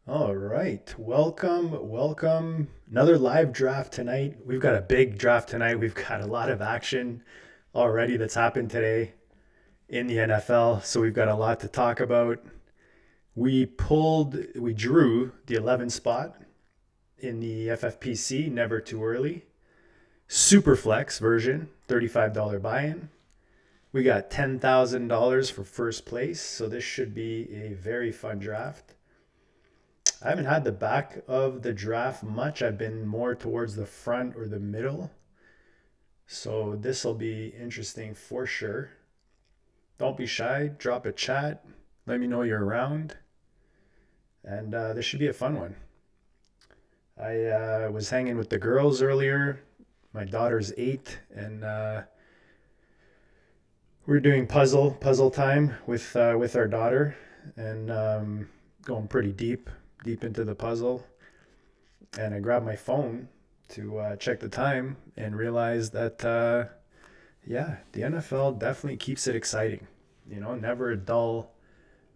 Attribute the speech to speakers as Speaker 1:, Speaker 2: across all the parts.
Speaker 1: All right. Welcome. Another live draft tonight. We've got a big draft tonight. We've got a lot of action already that's happened today in the NFL. So we've got a lot to talk about. We drew the 11 spot in the FFPC, never too early. Superflex version, $35 buy in. We got $10,000 for first place. So this should be a very fun draft. I haven't had the back of the draft much. I've been more towards the front or the middle. So this will be interesting for sure. Don't be shy. Drop a chat. Let me know you're around. And this should be a fun one. I was hanging with the girls earlier. My daughter's 8, and we're doing puzzle time with our daughter, and going pretty deep into the puzzle. And I grabbed my phone to check the time and realized that, yeah, the NFL definitely keeps it exciting. Never a dull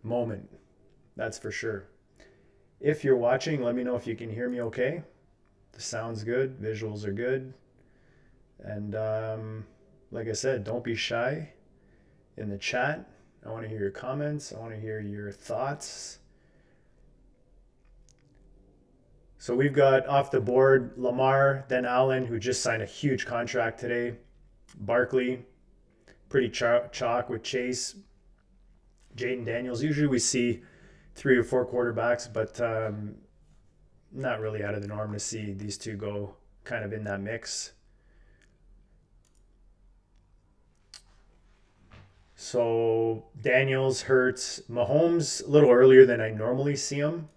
Speaker 1: moment. That's for sure. If you're watching, let me know if you can hear me okay. The sound's good, visuals are good. And like I said, don't be shy in the chat. I want to hear your comments, I want to hear your thoughts. So we've got off the board Lamar, then Allen, who just signed a huge contract today. Barkley, pretty chalk with Chase, Jaden Daniels. Usually we see 3 or 4 quarterbacks, but not really out of the norm to see these two go kind of in that mix. So Daniels, Hurts, Mahomes a little earlier than I normally see him.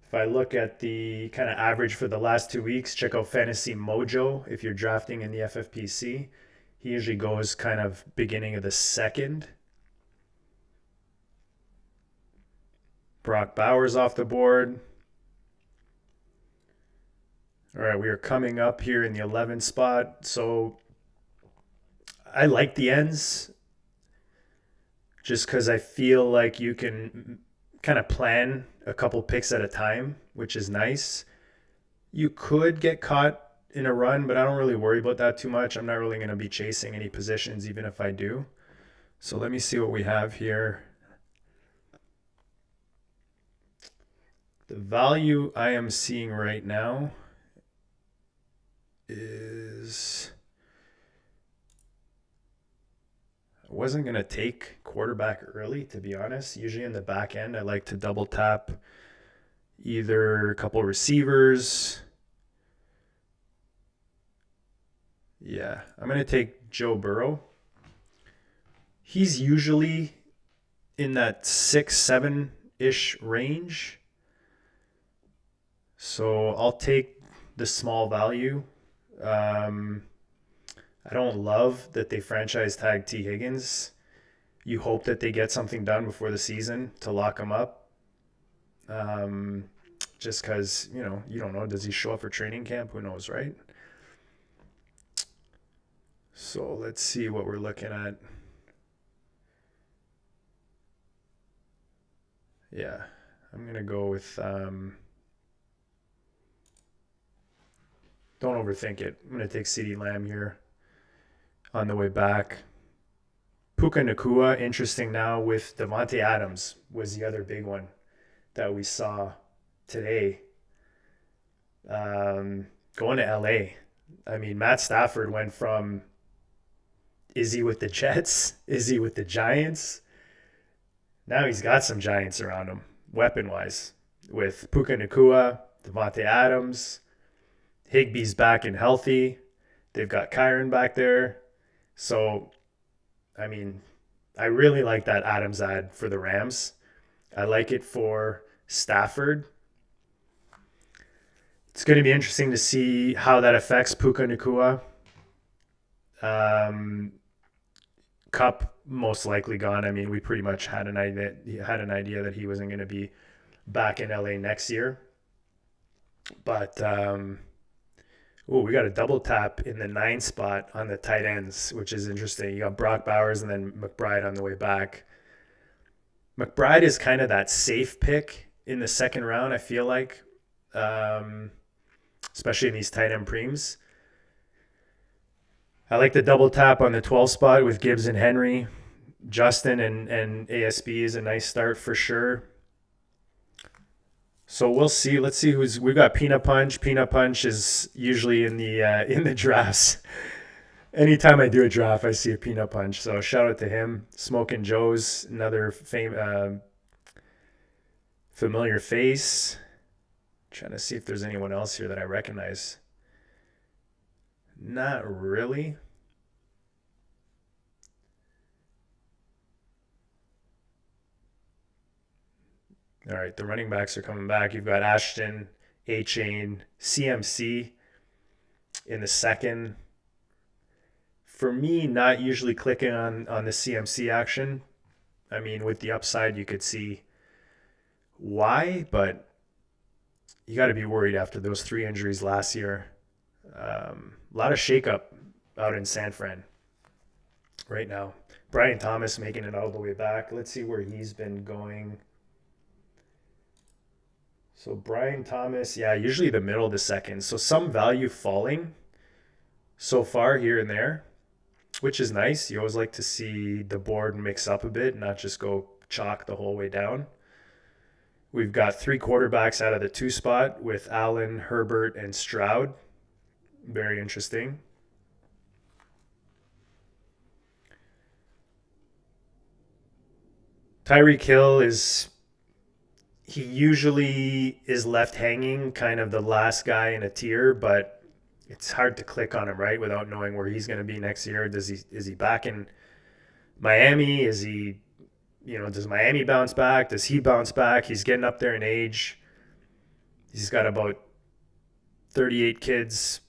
Speaker 1: If I look at the kind of average for the last 2 weeks, check out Fantasy Mojo if you're drafting in the FFPC. He usually goes kind of beginning of the second. Brock Bowers off the board. All right, we are coming up here in the 11th spot. So I like the ends just because I feel like you can kind of plan a couple picks at a time, which is nice. You could get caught in a run, but I don't really worry about that too much. I'm not really going to be chasing any positions, even if I do. So let me see what we have here. The value I am seeing right now is I wasn't going to take quarterback early, to be honest. Usually in the back end, I like to double tap either a couple receivers. Yeah, I'm going to take Joe Burrow. He's usually in that 6-7-ish range. So I'll take the small value. I don't love that they franchise tag T. Higgins. You hope that they get something done before the season to lock him up. Just because, you don't know. Does he show up for training camp? Who knows, right? So let's see what we're looking at. Yeah, I'm going to go with don't overthink it. I'm going to take CeeDee Lamb here on the way back. Puka Nakua, interesting now with Davante Adams was the other big one that we saw today. Going to LA. I mean, Matt Stafford went from is he with the Jets? Is he with the Giants? Now he's got some Giants around him, weapon wise, with Puka Nakua, Davante Adams. Higbee's back and healthy. They've got Kyron back there. So, I mean, I really like that Adams ad for the Rams. I like it for Stafford. It's going to be interesting to see how that affects Puka Nakua. Cup most likely gone. I mean, we pretty much had an idea that he wasn't going to be back in LA next year. But we got a double tap in the 9 spot on the tight ends, which is interesting. You got Brock Bowers and then McBride on the way back. McBride is kind of that safe pick in the second round, I feel like, um, especially in these tight end preems. I like the double tap on the 12 spot with Gibbs and Henry. Justin and ASB is a nice start for sure. So we'll see. Let's see who's we've got. Peanut Punch. Peanut Punch is usually in the drafts. Anytime I do a draft, I see a Peanut Punch. So shout out to him. Smoking Joe's another familiar face. Trying to see if there's anyone else here that I recognize. Not really. All right, the running backs are coming back. You've got Ashton, A-Chain, CMC in the second. For me, not usually clicking on the CMC action. I mean, with the upside, you could see why, but you got to be worried after those 3 injuries last year. A lot of shakeup out in San Fran right now. Brian Thomas making it all the way back. Let's see where he's been going. So Brian Thomas, yeah, usually the middle of the second. So some value falling so far here and there, which is nice. You always like to see the board mix up a bit, not just go chalk the whole way down. We've got 3 quarterbacks out of the 2 spot with Allen, Herbert, and Stroud. Very interesting. Tyreek Hill he usually is left hanging, kind of the last guy in a tier, but it's hard to click on him, right, without knowing where he's going to be next year. Is he back in Miami? Is he, does Miami bounce back? Does he bounce back? He's getting up there in age. He's got about 38 kids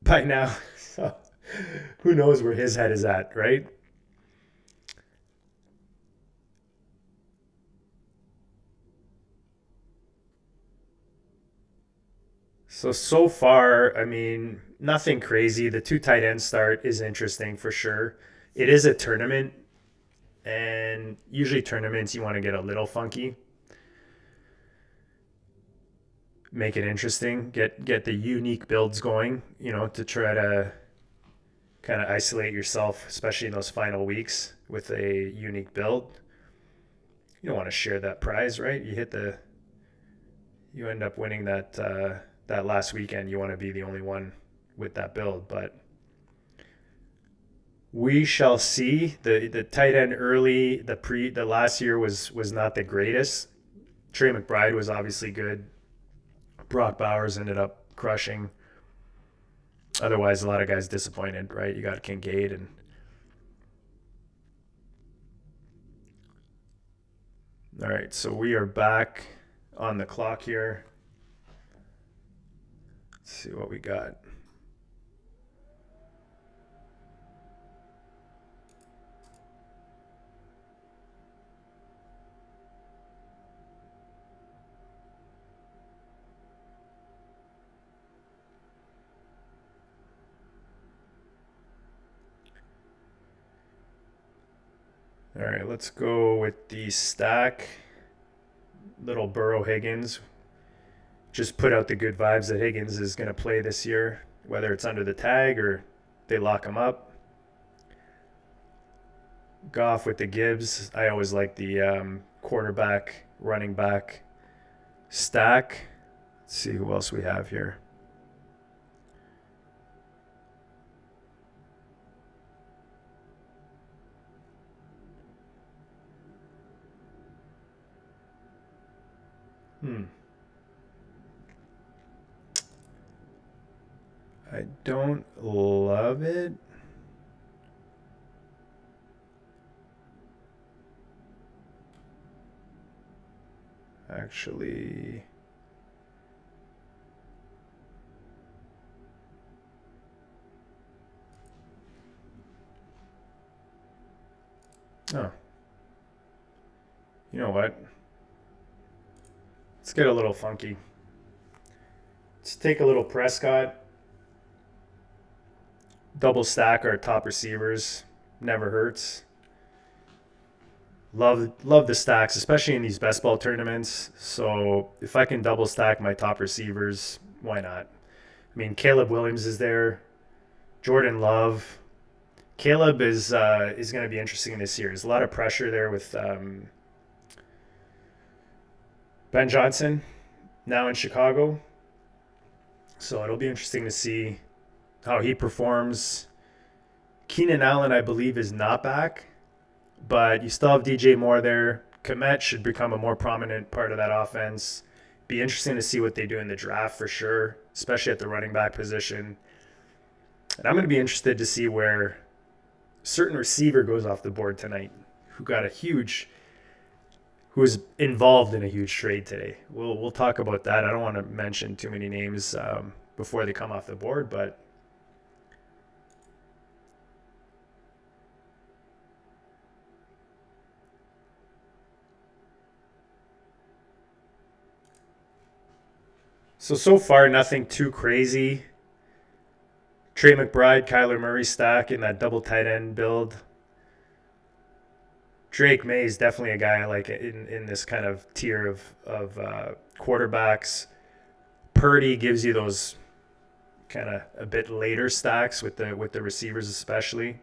Speaker 1: by now. So who knows where his head is at, right? So far, I mean, nothing crazy. The 2 tight end start is interesting for sure. It is a tournament, and usually tournaments you want to get a little funky, make it interesting, get the unique builds going, to try to kind of isolate yourself, especially in those final weeks with a unique build. You don't want to share that prize, right? You end up winning that last weekend. You want to be the only one with that build, but we shall see. The tight end early, the last year was not the greatest. Trey McBride was obviously good. Brock Bowers ended up crushing. Otherwise, a lot of guys disappointed, right? You got Kincaid and all right, so we are back on the clock here. Let's see what we got. All right, let's go with the stack. Little Burrow Higgins. Just put out the good vibes that Higgins is going to play this year, whether it's under the tag or they lock him up. Goff with the Gibbs. I always like the quarterback, running back stack. Let's see who else we have here. I don't love it. Actually, oh, you know what? Let's get a little funky. Let's take a little Prescott. Double stack our top receivers. Never hurts. Love the stacks, especially in these best ball tournaments. So if I can double stack my top receivers, why not? I mean, Caleb Williams is there, Jordan Love. Caleb is going to be interesting this year. There's a lot of pressure there with Ben Johnson now in Chicago, so it'll be interesting to see how he performs. Keenan Allen, I believe, is not back, but you still have DJ Moore there. Komet should become a more prominent part of that offense. Be interesting to see what they do in the draft for sure, especially at the running back position. And I'm going to be interested to see where certain receiver goes off the board tonight who was involved in a huge trade today. We'll talk about that. I don't want to mention too many names before they come off the board, but so far nothing too crazy. Trey McBride, Kyler Murray stack in that double tight end build. Drake May is definitely a guy I like in this kind of tier of quarterbacks. Purdy gives you those kind of a bit later stacks with the receivers especially.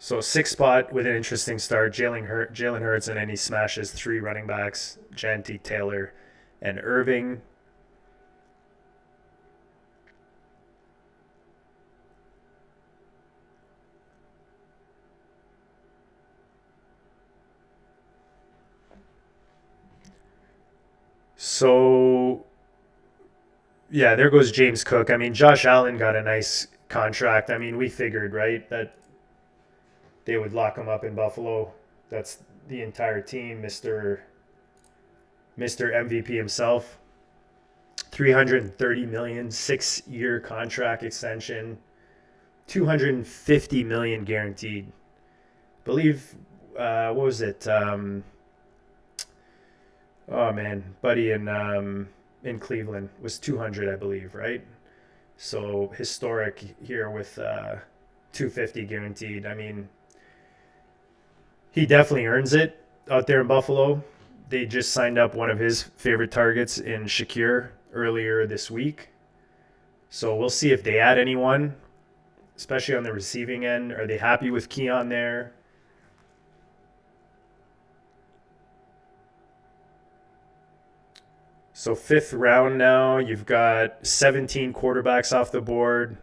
Speaker 1: So 6 spot with an interesting start. Jalen Hurts, and then he smashes 3 running backs, Janty, Taylor, and Irving. So, yeah, there goes James Cook. I mean, Josh Allen got a nice contract. I mean, we figured, right, that they would lock him up in Buffalo. That's the entire team, Mr. MVP himself. 330 million, 6-year contract extension, 250 million guaranteed. I believe what was it? Oh man, Buddy in Cleveland was 200, I believe, right? So historic here with 250 guaranteed. I mean, he definitely earns it out there in Buffalo. They just signed up one of his favorite targets in Shakir earlier this week. So we'll see if they add anyone, especially on the receiving end. Are they happy with Keon there? So 5th round now, you've got 17 quarterbacks off the board,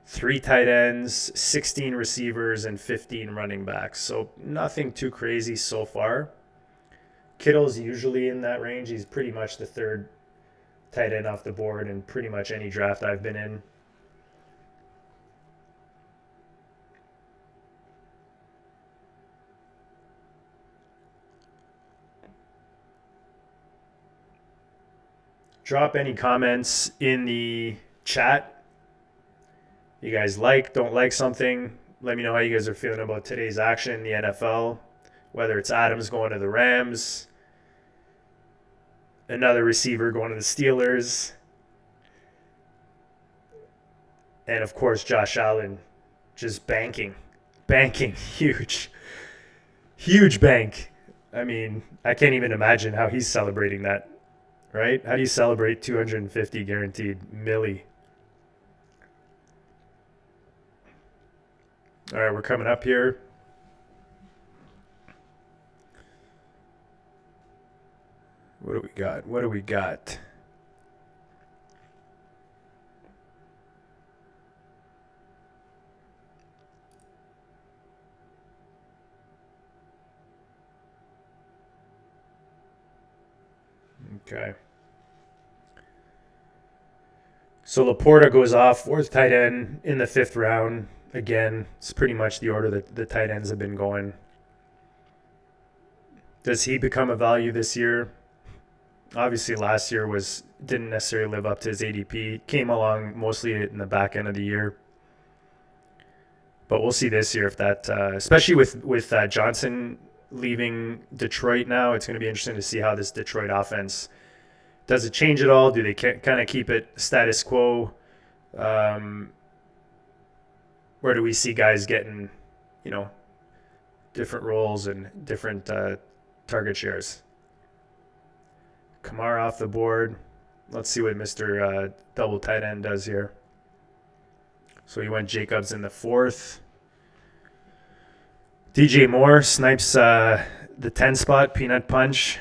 Speaker 1: 3 tight ends, 16 receivers, and 15 running backs. So nothing too crazy so far. Kittle's usually in that range. He's pretty much the 3rd tight end off the board in pretty much any draft I've been in. Drop any comments in the chat. You guys don't like something. Let me know how you guys are feeling about today's action in the NFL. Whether it's Adams going to the Rams, another receiver going to the Steelers, and of course Josh Allen just banking, huge bank. I mean, I can't even imagine how he's celebrating that, right? How do you celebrate 250 guaranteed milli? All right, we're coming up here. What do we got? Okay. So Laporta goes off, 4th tight end in the 5th round. Again, it's pretty much the order that the tight ends have been going. Does he become a value this year? Obviously, last year didn't necessarily live up to his ADP. Came along mostly in the back end of the year. But we'll see this year if that, especially with Johnson leaving Detroit now, it's going to be interesting to see how this Detroit offense, does it change at all? Do they kind of keep it status quo? Where do we see guys getting, different roles and different target shares? Kamara off the board. Let's see what Mr. Double Tight End does here. So he went Jacobs in the 4th. DJ Moore snipes the 10 spot, Peanut Punch,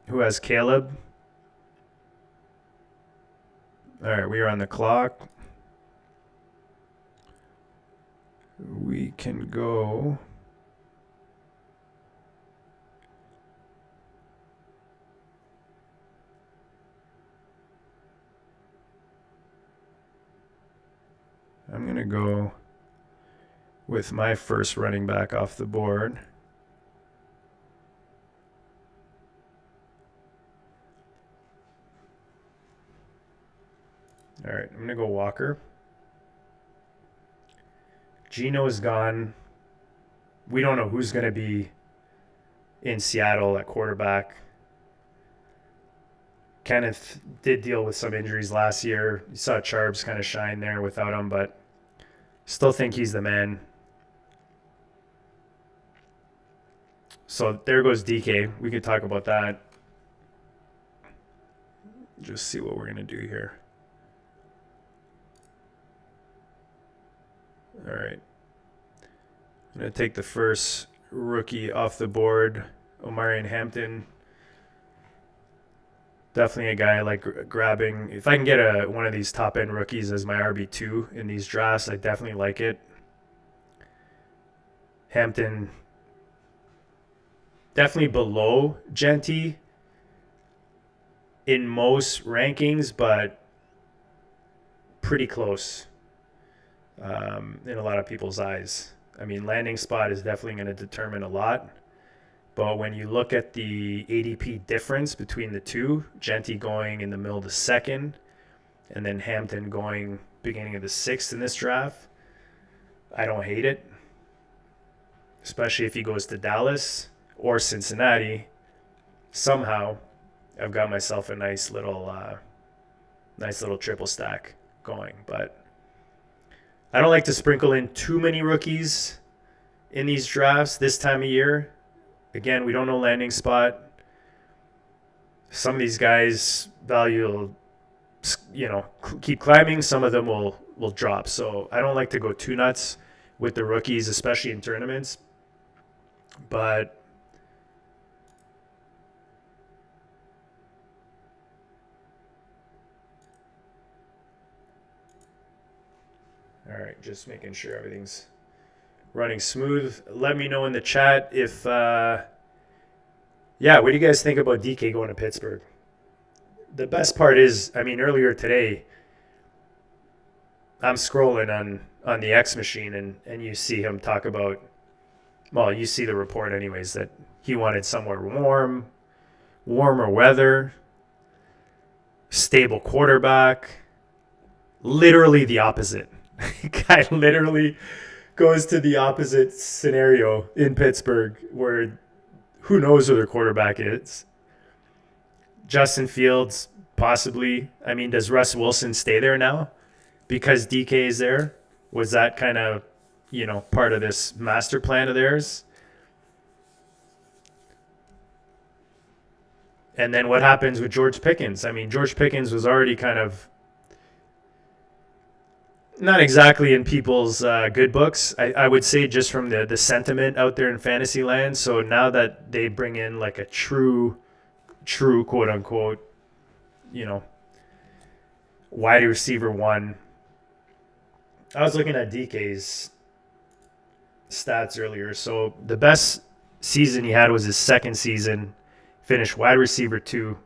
Speaker 1: who has Caleb. All right, we are on the clock. We can go. I'm going to go with my first running back off the board. All right, I'm going to go Walker. Geno is gone. We don't know who's going to be in Seattle at quarterback. Kenneth did deal with some injuries last year. You saw Charbs kind of shine there without him, but still think he's the man. So there goes DK. We could talk about that. Just see what we're going to do here. All right. I'm going to take the first rookie off the board, Omarion Hampton. Definitely a guy I like grabbing. If I can get one of these top-end rookies as my RB2 in these drafts, I definitely like it. Hampton, definitely below Genty in most rankings, but pretty close in a lot of people's eyes. I mean, landing spot is definitely going to determine a lot. But when you look at the ADP difference between the two, Genty going in the middle of the 2nd, and then Hampton going beginning of the 6th in this draft, I don't hate it. Especially if he goes to Dallas or Cincinnati. Somehow, I've got myself a nice little triple stack going. But I don't like to sprinkle in too many rookies in these drafts this time of year. Again, we don't know landing spot. Some of these guys' value will, keep climbing. Some of them will drop. So I don't like to go too nuts with the rookies, especially in tournaments. But all right, just making sure everything's running smooth. Let me know in the chat if, what do you guys think about DK going to Pittsburgh? The best part is, earlier today, I'm scrolling on the X machine and you see him talk about, well, you see the report anyways, that he wanted somewhere warmer weather, stable quarterback, literally the opposite. Guy literally goes to the opposite scenario in Pittsburgh where who knows who their quarterback is. Justin Fields, possibly. Does Russ Wilson stay there now because DK is there? Was that kind of, part of this master plan of theirs? And then what happens with George Pickens? George Pickens was already kind of not exactly in people's good books, I would say, just from the sentiment out there in fantasy land. So now that they bring in like a true quote unquote, wide receiver 1. I was looking at DK's stats earlier. So the best season he had was his 2nd season, finished wide receiver 2.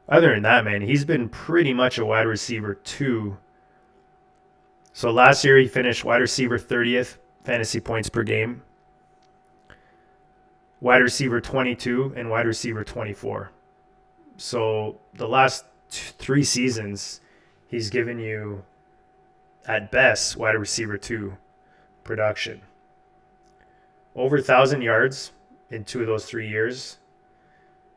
Speaker 1: Other than that, man, he's been pretty much a wide receiver 2. So last year he finished wide receiver 30th fantasy points per game, wide receiver 22, and wide receiver 24. So the last 3 seasons, he's given you, at best, wide receiver 2 production. Over 1,000 yards in 2 of those 3 years.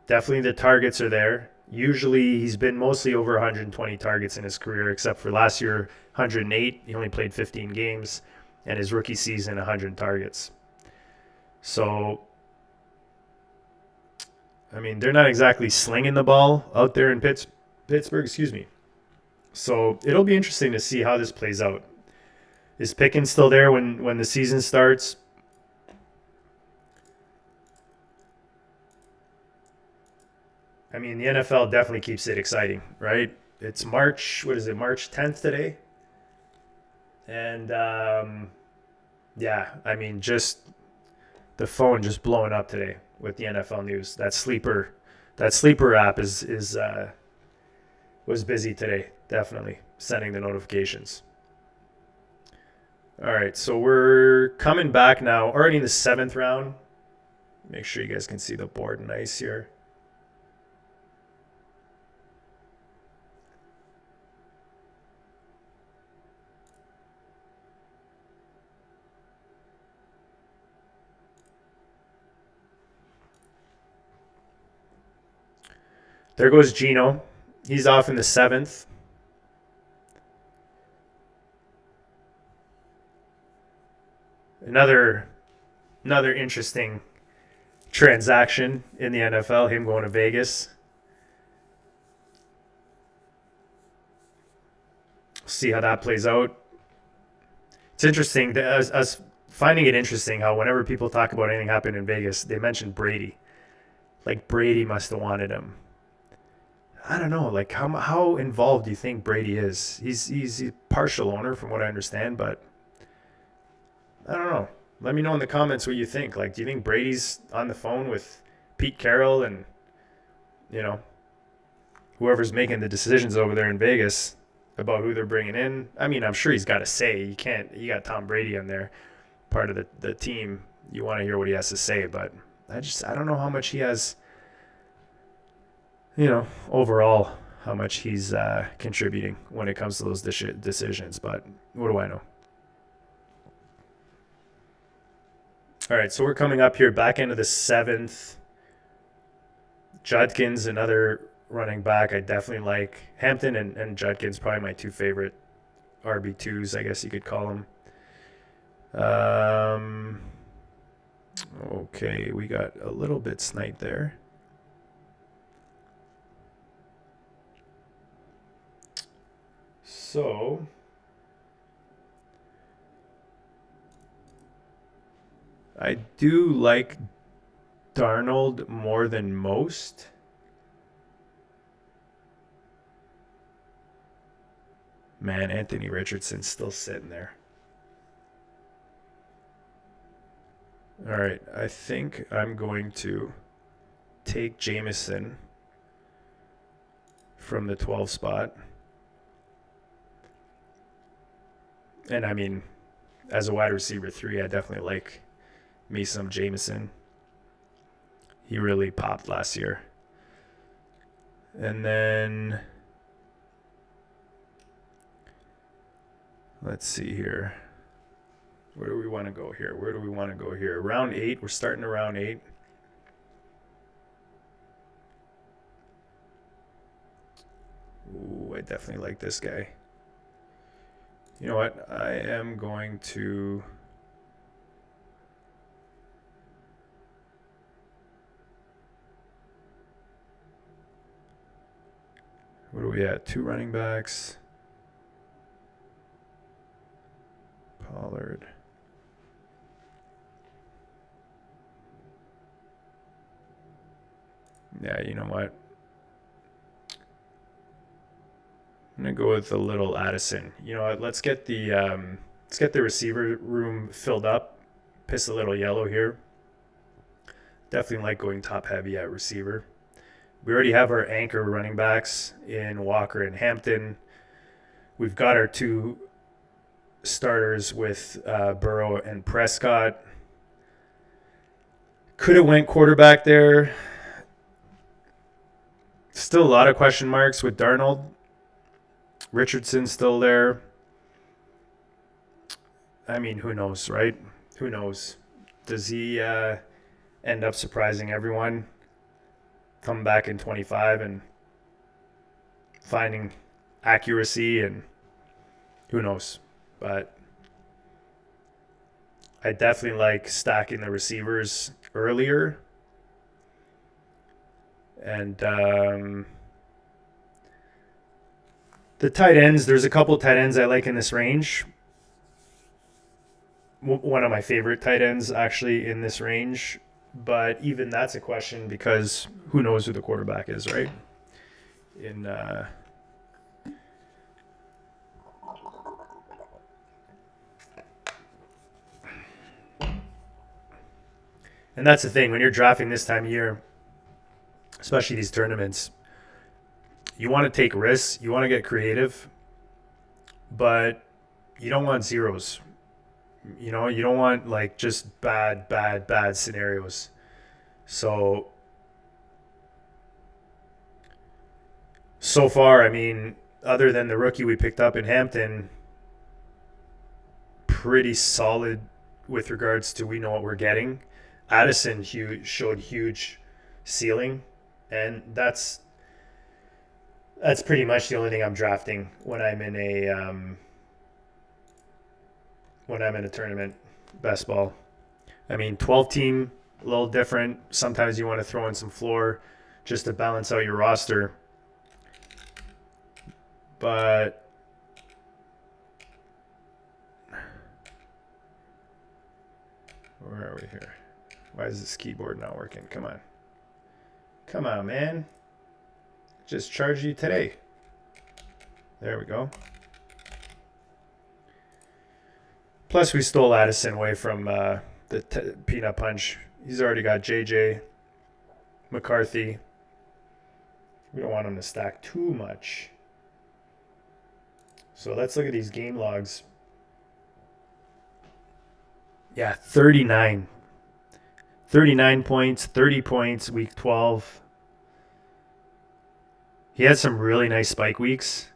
Speaker 1: Definitely the targets are there. Usually he's been mostly over 120 targets in his career, except for last year, 108. He only played 15 games. and his rookie season 100 targets. So, I mean, they're not exactly slinging the ball out there in Pittsburgh, excuse me. So it'll be interesting to see how this plays out. Is Pickens still there when the season starts? I mean, the NFL definitely keeps it exciting, right? It's March, what is it, March 10th today? And yeah, I mean, just the phone just blowing up today with the NFL news. That sleeper app is was busy today, definitely sending the notifications. All right, so we're coming back now, already in the 7th round. Make sure you guys can see the board nice here. There goes Gino. He's off in the 7th. Another interesting transaction in the NFL, him going to Vegas. See how that plays out. It's interesting. As finding it interesting how whenever people talk about anything happening in Vegas, they mention Brady. Like Brady must have wanted him. I don't know. Like how involved do you think Brady is? He's a partial owner from what I understand, but I don't know. Let me know in the comments what you think. Like, do you think Brady's on the phone with Pete Carroll and you know whoever's making the decisions over there in Vegas about who they're bringing in? I mean, I'm sure he's got a say. You can't. You got Tom Brady on there, part of the team. You want to hear what he has to say, but I don't know how much he has. Overall, how much he's contributing when it comes to those decisions. But what do I know? All right, so we're coming up here back into the 7th. Judkins, another running back I definitely like. Hampton and Judkins, probably my two favorite RB2s, I guess you could call them. Okay, we got a little bit sniped there. So I do like Darnold more than most. Man, Anthony Richardson's still sitting there. All right, I think I'm going to take Jameson from the 12 spot. And I mean, as a wide receiver 3, I definitely like me some Jameson. He really popped last year. And then let's see here. Where do we want to go here? Round 8. We're starting around 8. Ooh, I definitely like this guy. You know what? I am going to... What are we at? 2 running backs. Pollard. Yeah, you know what? I'm gonna go with a little Addison. You know what? Let's get the receiver room filled up. Piss a little yellow here. Definitely like going top heavy at receiver. We already have our anchor running backs in Walker and Hampton. We've got our 2 starters with Burrow and Prescott. Could have went quarterback there. Still a lot of question marks with Darnold. Richardson still there. I mean, who knows, right? Who knows? Does he end up surprising everyone? Come back in 25 and finding accuracy, and who knows? But I definitely like stacking the receivers earlier. And the tight ends, there's a couple tight ends I like in this range. One of my favorite tight ends actually in this range. But even that's a question because who knows who the quarterback is, right? In and that's the thing when you're drafting this time of year, especially these tournaments, you want to take risks, you want to get creative, but you don't want zeros. You don't want like just bad scenarios. So far, I mean, other than the rookie we picked up in Hampton, pretty solid with regards to we know what we're getting. Addison showed huge ceiling, and that's pretty much the only thing I'm drafting when I'm in a tournament best ball. I mean, 12 team, a little different. Sometimes you want to throw in some floor just to balance out your roster. But where are we here? Why is this keyboard not working? Come on. Come on, man. Just charged you today. There we go. Plus, we stole Addison away from the Peanut Punch. He's already got JJ, McCarthy. We don't want him to stack too much. So let's look at these game logs. Yeah, 39. 39 points, 30 points, week 12. He had some really nice spike weeks.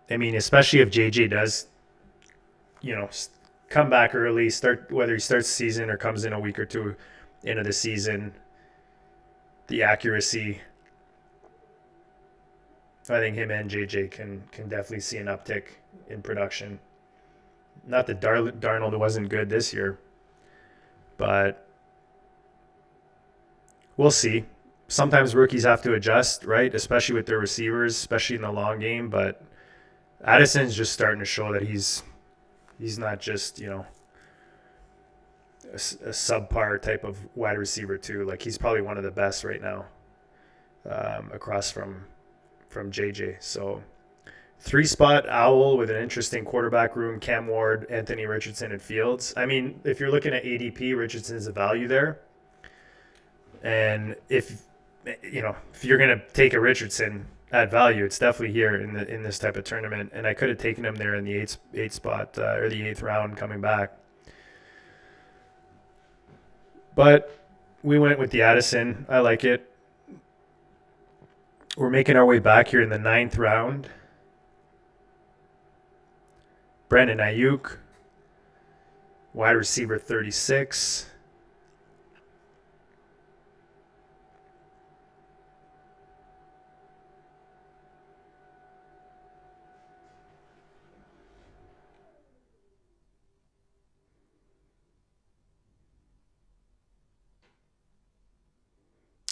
Speaker 1: I mean, especially if JJ does, come back early, whether he starts the season or comes in a week or two into the season, the accuracy, I think him and JJ can definitely see an uptick in production. Not that Darnold wasn't good this year, but we'll see. Sometimes rookies have to adjust, right? Especially with their receivers, especially in the long game. But Addison's just starting to show that he's not just a subpar type of wide receiver too. Like he's probably one of the best right now, across from JJ. So 3-spot owl with an interesting quarterback room: Cam Ward, Anthony Richardson, and Fields. I mean, if you're looking at ADP, Richardson's a value there. And if you're gonna take a Richardson at value, it's definitely here in this type of tournament. And I could have taken him there in the eighth spot or the 8th round coming back, but we went with the Addison. I like it. We're making our way back here in the 9th round. Brandon Ayuk, wide receiver 36.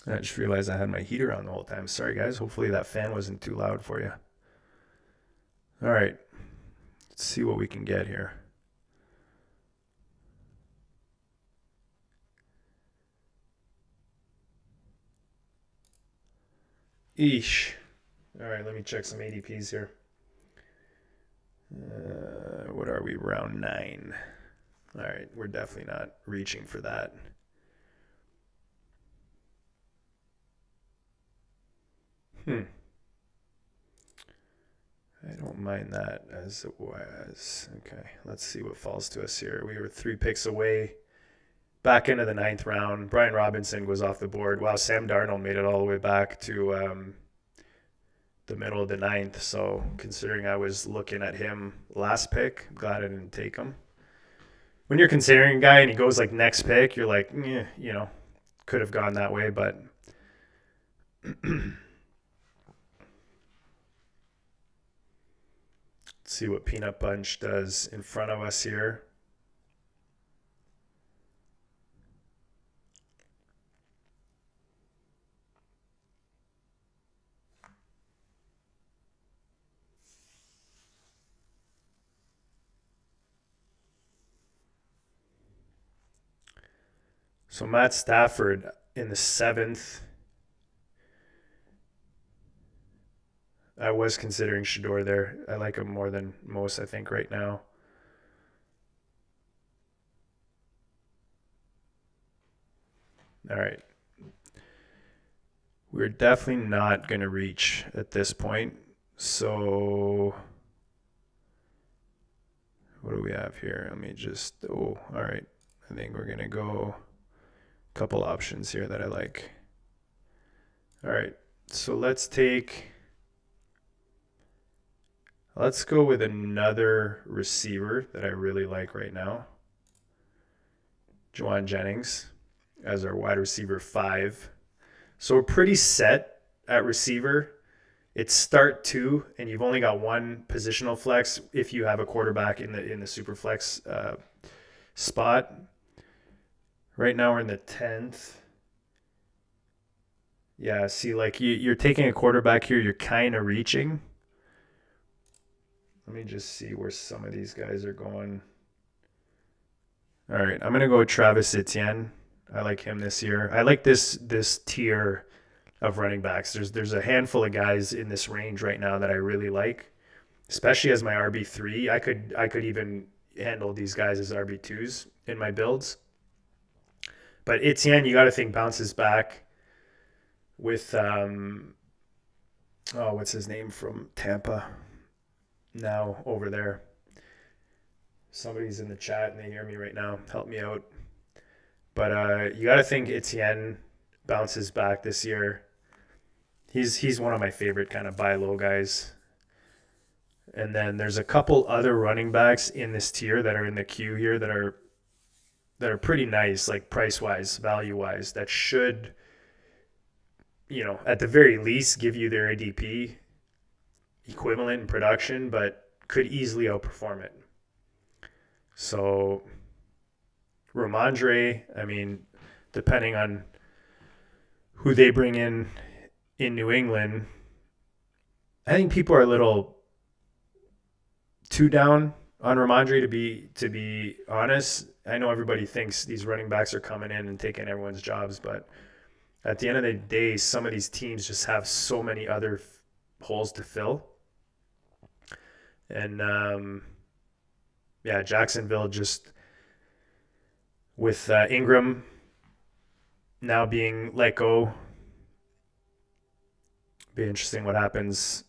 Speaker 1: I just realized I had my heater on the whole time. Sorry, guys. Hopefully that fan wasn't too loud for you. All right. Let's see what we can get here. Eesh. All right, let me check some ADPs here. What are we? Round 9. All right, we're definitely not reaching for that. I don't mind that as it was. Okay, let's see what falls to us here. We were 3 picks away. Back into the 9th round. Brian Robinson was off the board. Wow, Sam Darnold made it all the way back to the middle of the 9th. So considering I was looking at him last pick, I'm glad I didn't take him. When you're considering a guy and he goes like next pick, you're like, could have gone that way, but let's Let's see what Peanut Bunch does in front of us here. So Matt Stafford in the 7th. I was considering Shador there. I like him more than most, I think, right now. All right. We're definitely not going to reach at this point. So what do we have here? Let me just, all right. I think we're going to go a couple options here that I like. All right. So let's go with another receiver that I really like right now. Juwan Jennings as our wide receiver 5. So we're pretty set at receiver. It's start 2, and you've only got one positional flex if you have a quarterback in the Superflex spot. Right now we're in the 10th. Yeah, see, like you're taking a quarterback here, you're kind of reaching. Let me just see where some of these guys are going. All right, I'm going to go with Travis Etienne. I like him this year. I like this tier of running backs. There's a handful of guys in this range right now that I really like, especially as my RB3. I could even handle these guys as RB2s in my builds. But Etienne, you got to think bounces back with what's his name from Tampa now over there. Somebody's in the chat and they hear me right now. Help me out. But you got to think Etienne bounces back this year. He's one of my favorite kind of buy low guys. And then there's a couple other running backs in this tier that are in the queue here that are pretty nice, like price wise, value wise, that should, at the very least give you their ADP equivalent in production, but could easily outperform it. So Ramondre, I mean, depending on who they bring in New England, I think people are a little too down on Ramondre to be honest. I know everybody thinks these running backs are coming in and taking everyone's jobs, but at the end of the day, some of these teams just have so many other holes to fill. And Jacksonville just with Ingram now being let go. Be interesting what happens.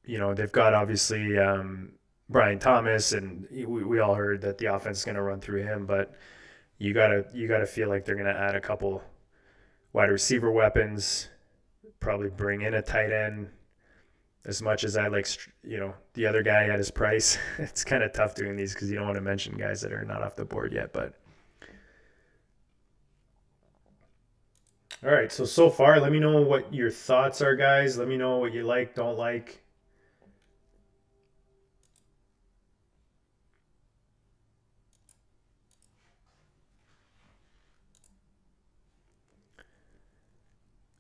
Speaker 1: They've got obviously Brian Thomas, and we all heard that the offense is going to run through him, but you gotta feel like they're going to add a couple wide receiver weapons, probably bring in a tight end. As much as I like, the other guy at his price, it's kind of tough doing these because you don't want to mention guys that are not off the board yet. But all right, so far, let me know what your thoughts are, guys. Let me know what you like, don't like.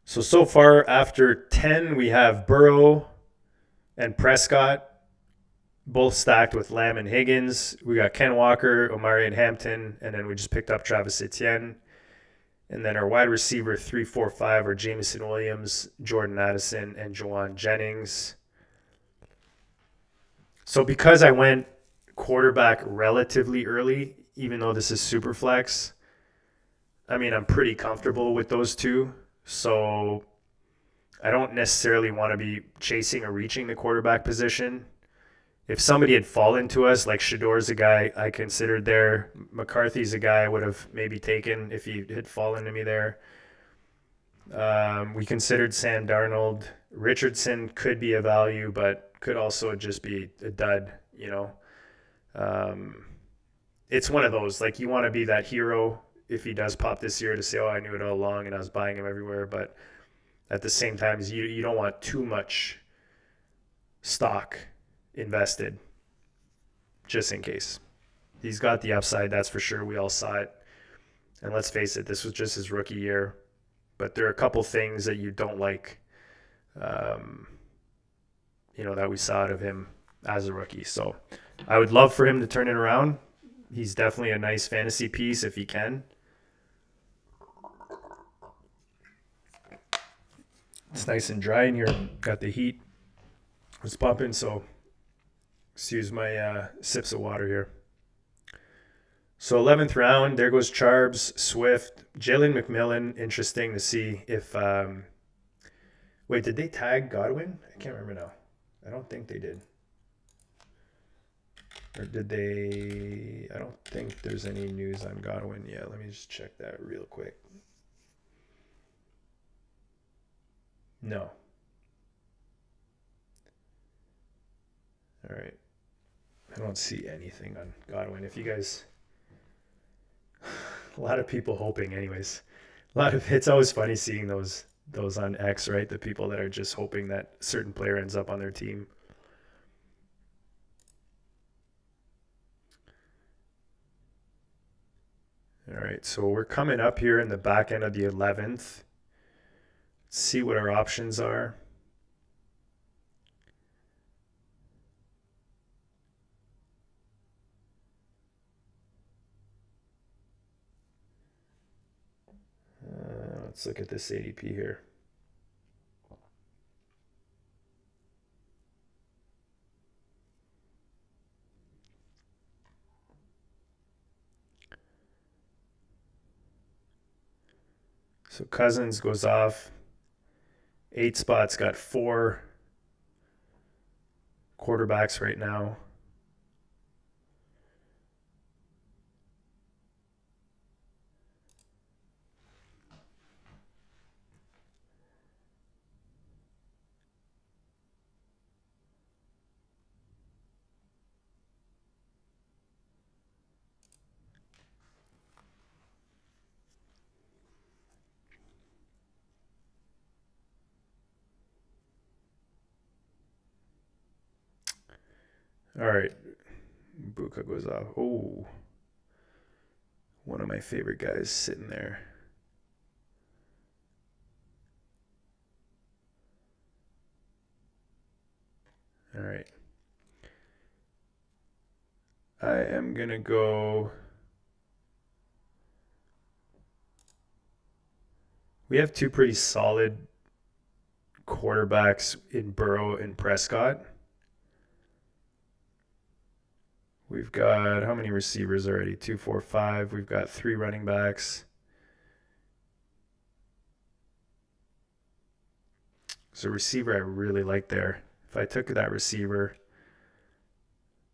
Speaker 1: So far, after 10, we have Burrow and Prescott, both stacked with Lamb and Higgins. We got Ken Walker, Omari and Hampton, and then we just picked up Travis Etienne. And then our wide receiver 3, 4, 5 are Jameson Williams, Jordan Addison, and Juwan Jennings. So because I went quarterback relatively early, even though this is super flex, I mean, I'm pretty comfortable with those two. So I don't necessarily want to be chasing or reaching the quarterback position. If somebody had fallen to us, like Shador's a guy I considered there, McCarthy's a guy I would have maybe taken if he had fallen to me there. We considered Sam Darnold. Richardson could be a value, but could also just be a dud, It's one of those, like you want to be that hero if he does pop this year to say, I knew it all along and I was buying him everywhere, but at the same time, you don't want too much stock invested just in case. He's got the upside, that's for sure. We all saw it. And let's face it, this was just his rookie year. But there are a couple things that you don't like, that we saw out of him as a rookie. So I would love for him to turn it around. He's definitely a nice fantasy piece if he can. It's nice and dry in here. Got the heat. It's pumping, so excuse my sips of water here. So 11th round, there goes Charbs, Swift, Jalen McMillan. Interesting to see if wait, did they tag Godwin? I can't remember now. I don't think they did. Or did they? I don't think there's any news on Godwin yet. Let me just check that real quick. No. All right. I don't see anything on Godwin. If you guys, a lot of people hoping, anyways. It's always funny seeing those on X, right? The people that are just hoping that a certain player ends up on their team. All right, so we're coming up here in the back end of the 11th. Let's see what our options are. Let's look at this ADP here. So Cousins goes off. 8 spots, got 4 quarterbacks right now. All right. Buka goes off. Oh, one of my favorite guys sitting there. All right. I am going to go. We have 2 pretty solid quarterbacks in Burrow and Prescott. We've got how many receivers already? 2, 4, 5. We've got 3 running backs. So receiver I really like there. If I took that receiver,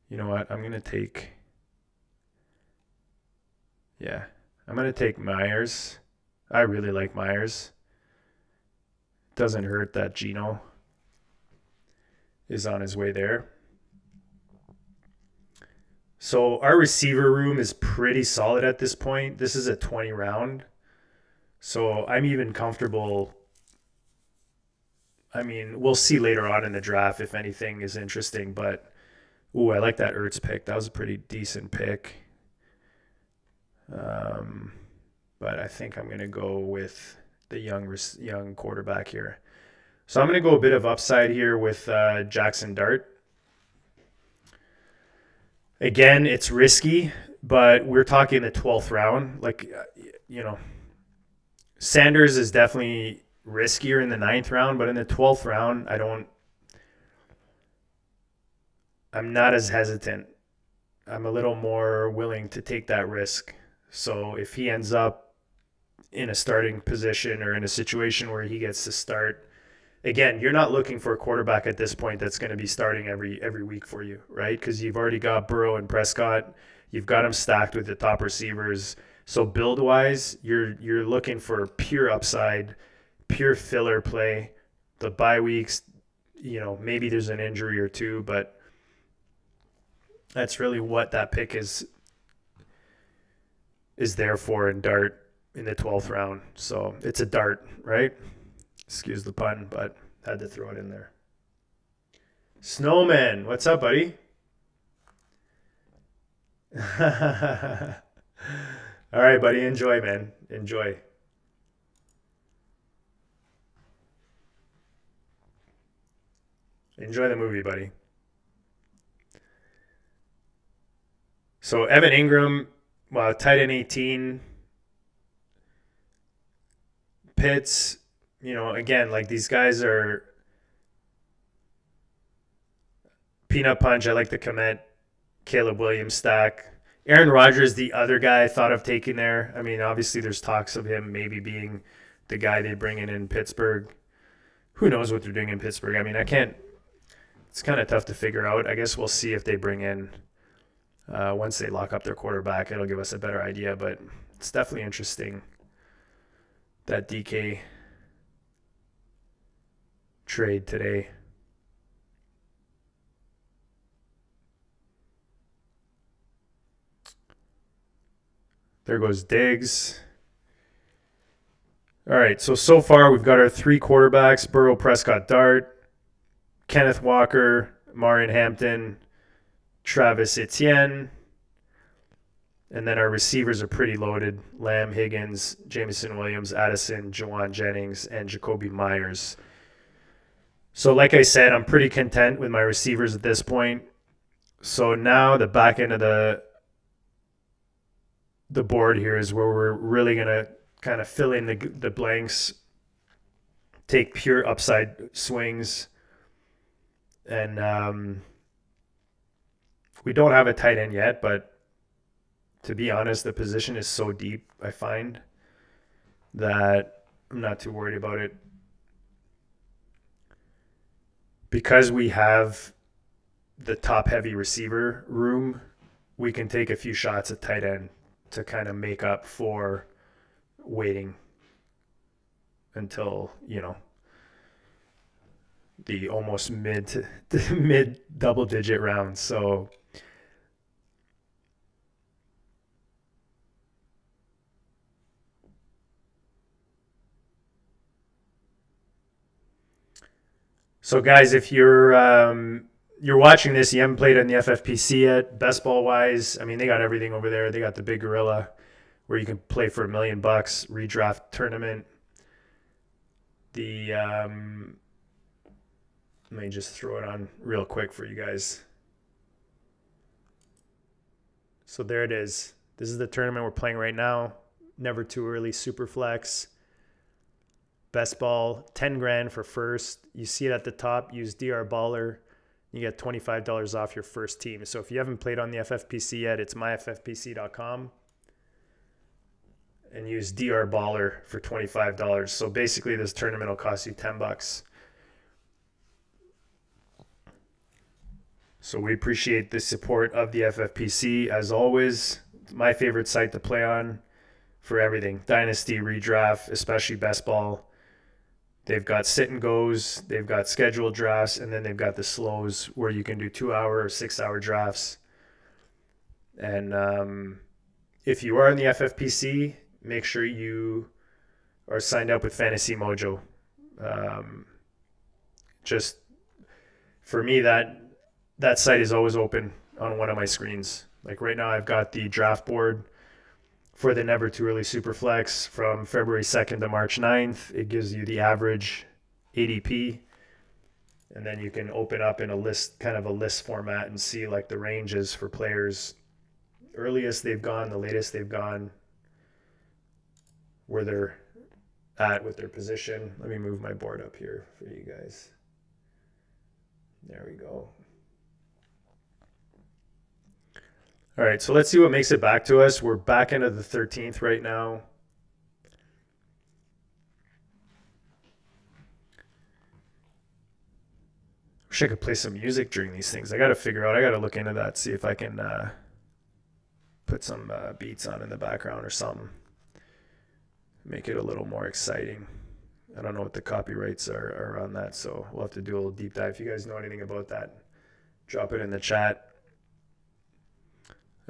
Speaker 1: you know what? I'm going to take Myers. I really like Myers. Doesn't hurt that Geno is on his way there. So our receiver room is pretty solid at this point. This is a 20 round. So I'm even comfortable. I mean, we'll see later on in the draft if anything is interesting. But, I like that Ertz pick. That was a pretty decent pick. But I think I'm going to go with the young quarterback here. So I'm going to go a bit of upside here with Jackson Dart. Again, it's risky, but we're talking the 12th round. Sanders is definitely riskier in the 9th round, but in the 12th round, I'm not as hesitant. I'm a little more willing to take that risk. So if he ends up in a starting position or in a situation where he gets to start, again, you're not looking for a quarterback at this point that's going to be starting every week for you, right? Because you've already got Burrow and Prescott. You've got them stacked with the top receivers. So build-wise, you're looking for pure upside, pure filler play. The bye weeks, maybe there's an injury or two, but that's really what that pick is there for in Dart in the 12th round. So it's a dart, right? Excuse the pun, but had to throw it in there. Snowman, what's up, buddy? All right, buddy. Enjoy, man. Enjoy. Enjoy the movie, buddy. So Evan Ingram, tight end 18, Pitts. Again, like these guys are peanut punch. I like the commit. Caleb Williams stack. Aaron Rodgers, the other guy I thought of taking there. I mean, obviously there's talks of him maybe being the guy they bring in Pittsburgh. Who knows what they're doing in Pittsburgh? I mean, I can't. It's kind of tough to figure out. I guess we'll see if they bring in once they lock up their quarterback. It'll give us a better idea. But it's definitely interesting that DK trade today. There goes Diggs. All right, so far we've got our three quarterbacks: Burrow, Prescott, Dart, Kenneth Walker, Marion Hampton, Travis Etienne, and then our receivers are pretty loaded: Lamb, Higgins, Jameson Williams, Addison, Jawan Jennings, and Jacoby Myers. So like I said, I'm pretty content with my receivers at this point. So now the back end of the board here is where we're really going to kind of fill in the blanks, take pure upside swings. And we don't have a tight end yet, but to be honest, the position is so deep, I find, that I'm not too worried about it. Because we have the top heavy receiver room, we can take a few shots at tight end to kind of make up for waiting until, the almost mid double digit rounds. So guys, if you're watching this, you haven't played on the FFPC yet, best ball wise, I mean, they got everything over there. They got the big gorilla where you can play for $1 million, redraft tournament. Let me just throw it on real quick for you guys. So there it is. This is the tournament we're playing right now. Never too early, Superflex. Best ball, 10 grand for first. You see it at the top. Use DR Baller. You get $25 off your first team. So if you haven't played on the FFPC yet, it's myffpc.com. And use DR Baller for $25. So basically this tournament will cost you $10. So we appreciate the support of the FFPC as always. It's my favorite site to play on for everything. Dynasty, redraft, especially best ball. They've got sit and goes, they've got scheduled drafts, and then they've got the slows where you can do 2-hour or 6-hour drafts. And if you are in the FFPC, make sure you are signed up with Fantasy Mojo. Just for me, that site is always open on one of my screens. Like right now, I've got the draft board for the Never Too Early Superflex from February 2nd to March 9th. It gives you the average ADP. And then you can open up in a list, kind of a list format, and see like the ranges for players. Earliest they've gone, the latest they've gone, where they're at with their position. Let me move my board up here for you guys. There we go. All right, so let's see what makes it back to us. We're back into the 13th right now. Wish I could play some music during these things. I got to look into that, see if I can put some beats on in the background or something. Make it a little more exciting. I don't know what the copyrights are on that, so we'll have to do a little deep dive. If you guys know anything about that, drop it in the chat.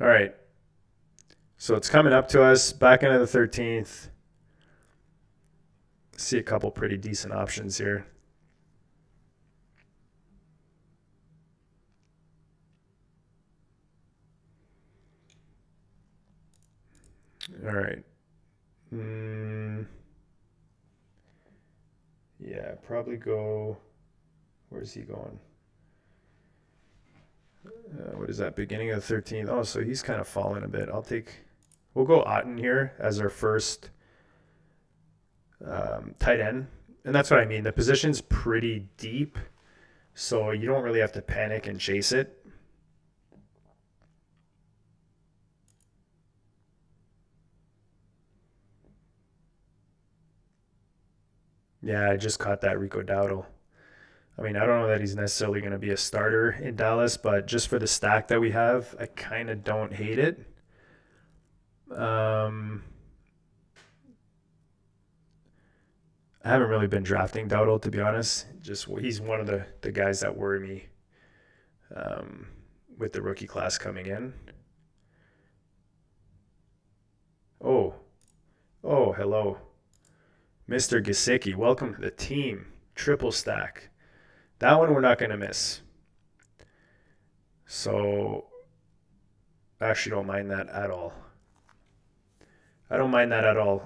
Speaker 1: All right. So it's coming up to us, back into the 13th. See a couple pretty decent options here. All right. Yeah, probably go. Where's he going? What is that? Beginning of the 13th. Oh, so he's kind of fallen a bit. We'll go Otten here as our first tight end. And that's what I mean. The position's pretty deep, so you don't really have to panic and chase it. Yeah, I just caught that Rico Dowdle. I mean, I don't know that he's necessarily going to be a starter in Dallas, but just for the stack that we have, I kind of don't hate it. I haven't really been drafting Dowdle, to be honest. Just he's one of the guys that worry me with the rookie class coming in. Oh, hello. Mr. Gesicki, welcome to the team. Triple stack. That one we're not going to miss. So, I actually don't mind that at all. I don't mind that at all.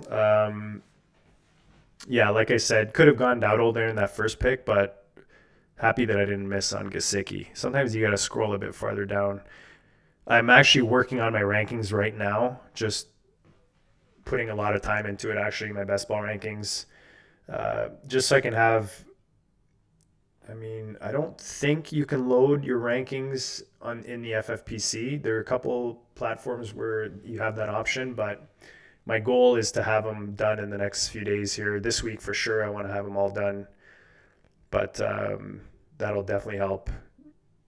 Speaker 1: Yeah, like I said, could have gone Dowdle there in that first pick, but happy that I didn't miss on Gesicki. Sometimes you got to scroll a bit farther down. I'm actually working on my rankings right now, just putting a lot of time into it, actually, my best ball rankings, just so I can have. I mean, I don't think you can load your rankings in the FFPC. There are a couple platforms where you have that option, but my goal is to have them done in the next few days here. This week for sure, I want to have them all done, but that'll definitely help.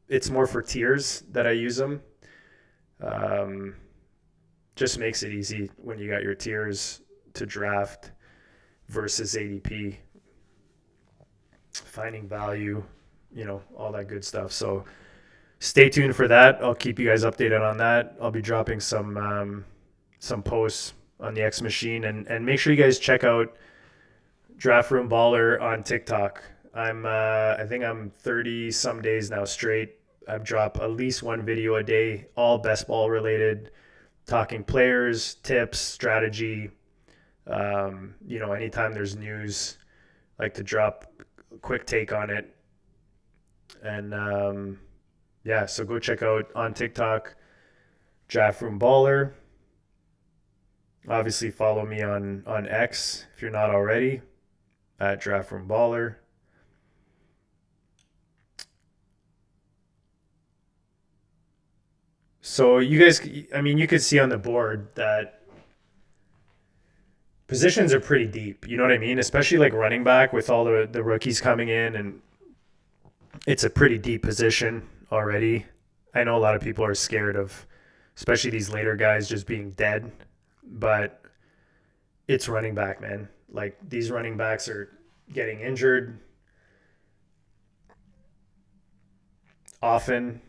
Speaker 1: It's more for tiers that I use them. Just makes it easy when you got your tiers to draft versus ADP, finding value, all that good stuff. So stay tuned for that. I'll keep you guys updated on that. I'll be dropping some posts on the X Machine, and make sure you guys check out Draft Room Baller on TikTok. I think I'm 30 some days now straight. I've dropped at least one video a day, all best ball related, talking players, tips, strategy. Anytime there's news, I like to drop a quick take on it. And yeah, so go check out on TikTok, Draft Room Baller. Obviously, follow me on X if you're not already, at Draft Room Baller. So you guys, I mean, you could see on the board that positions are pretty deep. You know what I mean? Especially like running back with all the rookies coming in, and it's a pretty deep position already. I know a lot of people are scared of, especially these later guys, just being dead, but it's running back, man. Like, these running backs are getting injured often,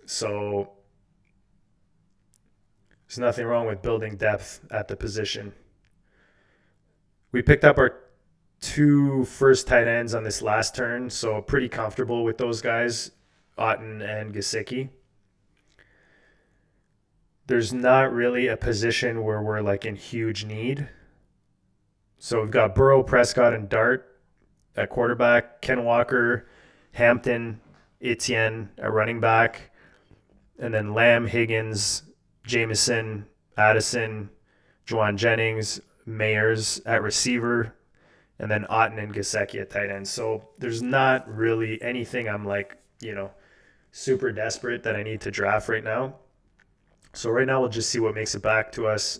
Speaker 1: so there's nothing wrong with building depth at the position. We picked up our 2 first tight ends on this last turn, so pretty comfortable with those guys, Otten and Gesicki. There's not really a position where we're like in huge need. So we've got Burrow, Prescott, and Dart at quarterback, Ken Walker, Hampton, Etienne at running back, and then Lamb, Higgins, Jameson, Addison, Juwan Jennings, Mayers at receiver, and then Otten and Gesicki at tight end. So there's not really anything I'm like, super desperate that I need to draft right now. So right now we'll just see what makes it back to us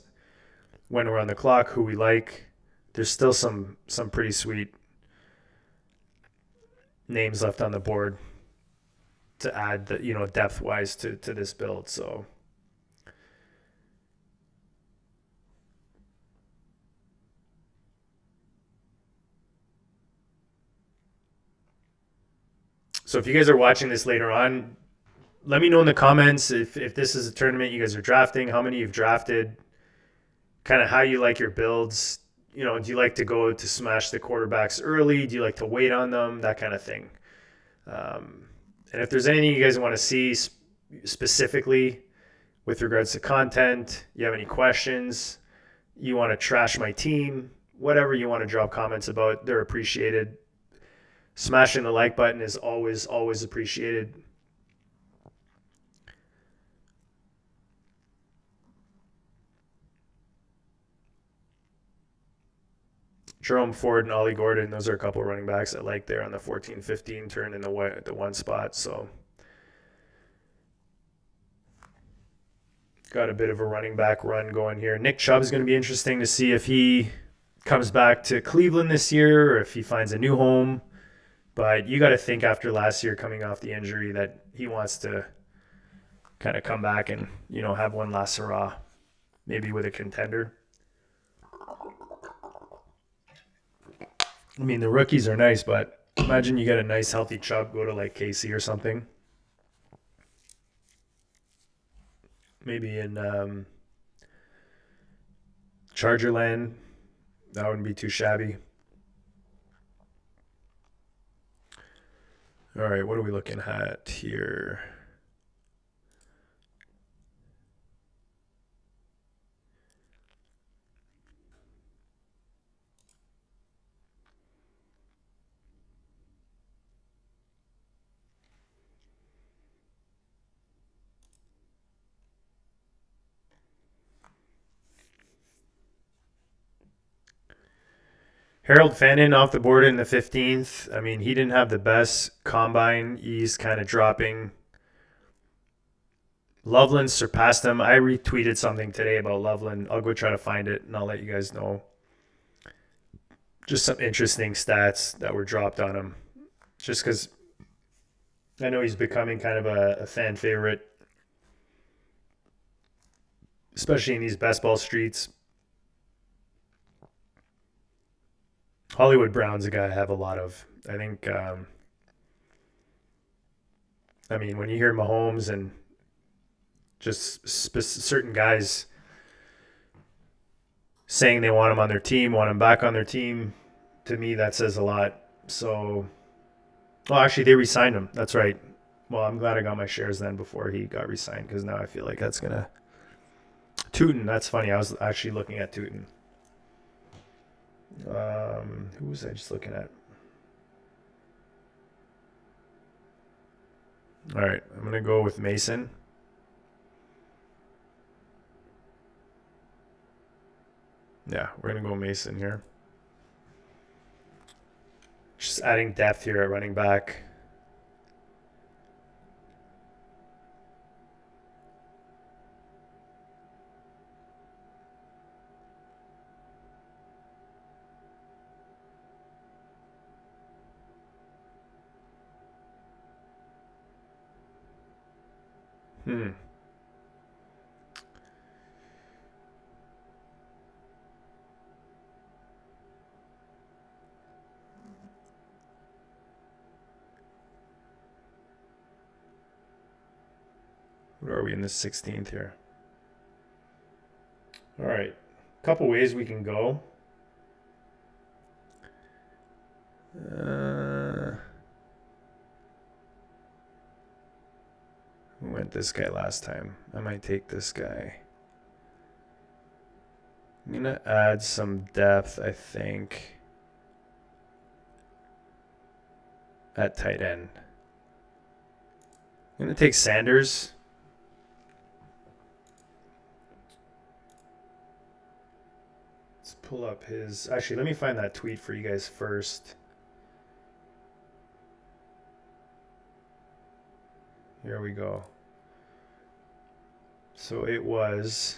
Speaker 1: when we're on the clock, who we like. There's still some pretty sweet names left on the board to add the depth wise to this build. So if you guys are watching this later on, let me know in the comments if this is a tournament you guys are drafting, how many you've drafted, kind of how you like your builds. Do you like to go to smash the quarterbacks early? Do you like to wait on them? That kind of thing. And if there's anything you guys want to see specifically with regards to content, you have any questions, you want to trash my team, whatever you want to drop comments about, they're appreciated. Smashing the like button is always, always appreciated. Jerome Ford and Ollie Gordon, those are a couple of running backs I like there on the 14-15 turn in the one spot. So got a bit of a running back run going here. Nick Chubb is going to be interesting to see if he comes back to Cleveland this year or if he finds a new home. But you got to think after last year coming off the injury that he wants to kind of come back and, have one last hurrah, maybe with a contender. I mean, the rookies are nice, but imagine you get a nice, healthy Chubb, go to like KC or something. Maybe in Charger land. That wouldn't be too shabby. All right, what are we looking at here? Harold Fannin off the board in the 15th. I mean, he didn't have the best combine. He's kind of dropping. Loveland surpassed him. I retweeted something today about Loveland. I'll go try to find it, and I'll let you guys know. Just some interesting stats that were dropped on him. Just because I know he's becoming kind of a fan favorite, especially in these best ball streets. Hollywood Brown's a guy I have a lot of. I think, I mean, when you hear Mahomes and just certain guys saying they want him on their team, want him back on their team, to me, that says a lot. So, well, actually, they re-signed him. That's right. Well, I'm glad I got my shares then before he got re-signed because now I feel like that's going to... Tootin, that's funny. I was actually looking at Tootin. Who was I just looking at? All right, I'm going to go with Mason. Yeah, we're going to go Mason here. Just adding depth here at running back. Where are we in the 16th here? All right, a couple ways we can go. We went this guy last time. I might take this guy. I'm going to add some depth, I think, at tight end. I'm going to take Sanders. Let's pull up his... Actually, let me find that tweet for you guys first. Here we go. So it was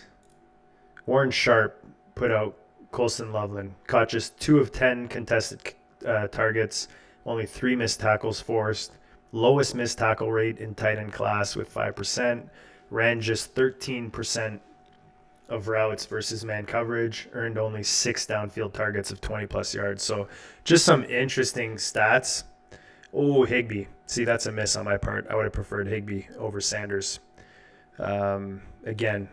Speaker 1: Warren Sharp put out Colston Loveland. Caught just 2 of 10 contested targets. Only 3 missed tackles forced. Lowest missed tackle rate in tight end class with 5%. Ran just 13% of routes versus man coverage. Earned only 6 downfield targets of 20-plus yards. So just some interesting stats. Oh, Higbee. See, that's a miss on my part. I would have preferred Higbee over Sanders. Again,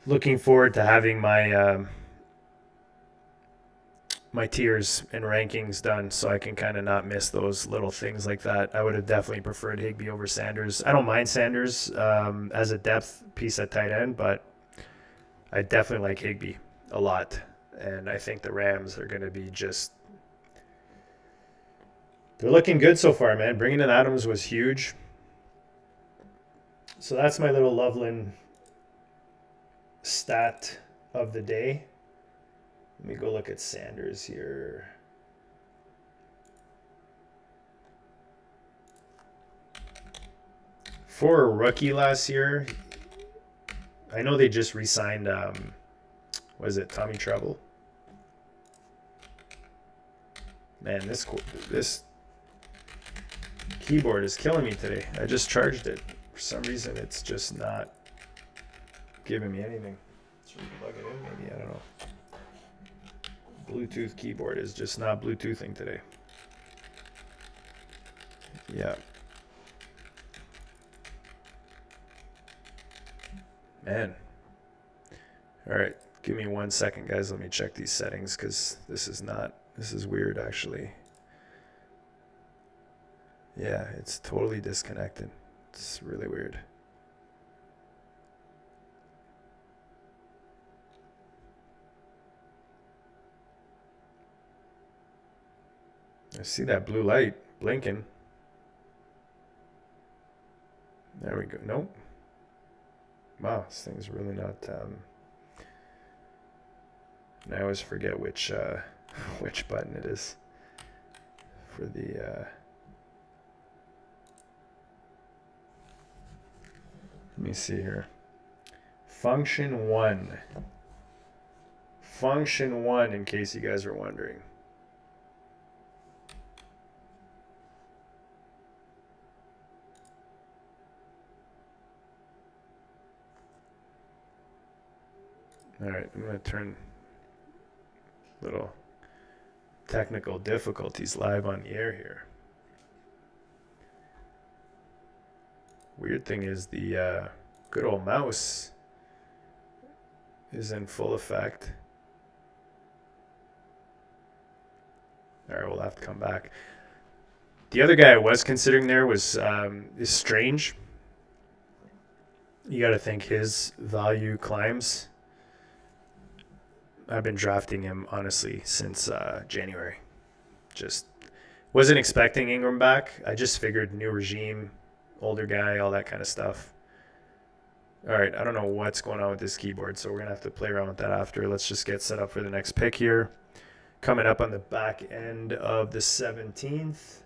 Speaker 1: looking forward to having my my tiers and rankings done so I can kind of not miss those little things like that. I would have definitely preferred Higbee over Sanders. I don't mind Sanders as a depth piece at tight end, but I definitely like Higbee a lot. And I think the Rams are going to be just. They're looking good so far, man. Bringing in Adams was huge. So that's my little Loveland stat of the day. Let me go look at Sanders here. For a rookie last year, I know they just re-signed, was it Tommy Treble? Man, this keyboard is killing me today. I just charged it. For some reason, it's just not giving me anything. Should we plug it in? Maybe, I don't know. Bluetooth keyboard is just not Bluetoothing today. Yeah. Man. All right. Give me 1 second, guys. Let me check these settings because this is weird, actually. Yeah, it's totally disconnected. It's really weird. I see that blue light blinking. There we go. Nope. Wow, this thing's really not. I always forget which button it is for the. Let me see here. Function 1. Function 1, in case you guys are wondering. All right, I'm going to turn little technical difficulties live on the air here. Weird thing is the good old mouse is in full effect. All right, we'll have to come back. The other guy I was considering there was is Strange. You got to think his value climbs. I've been drafting him, honestly, since January. Just wasn't expecting Ingram back. I just figured new regime, older guy, all that kind of stuff. All right, I don't know what's going on with this keyboard, so we're going to have to play around with that after. Let's just get set up for the next pick here. Coming up on the back end of the 17th.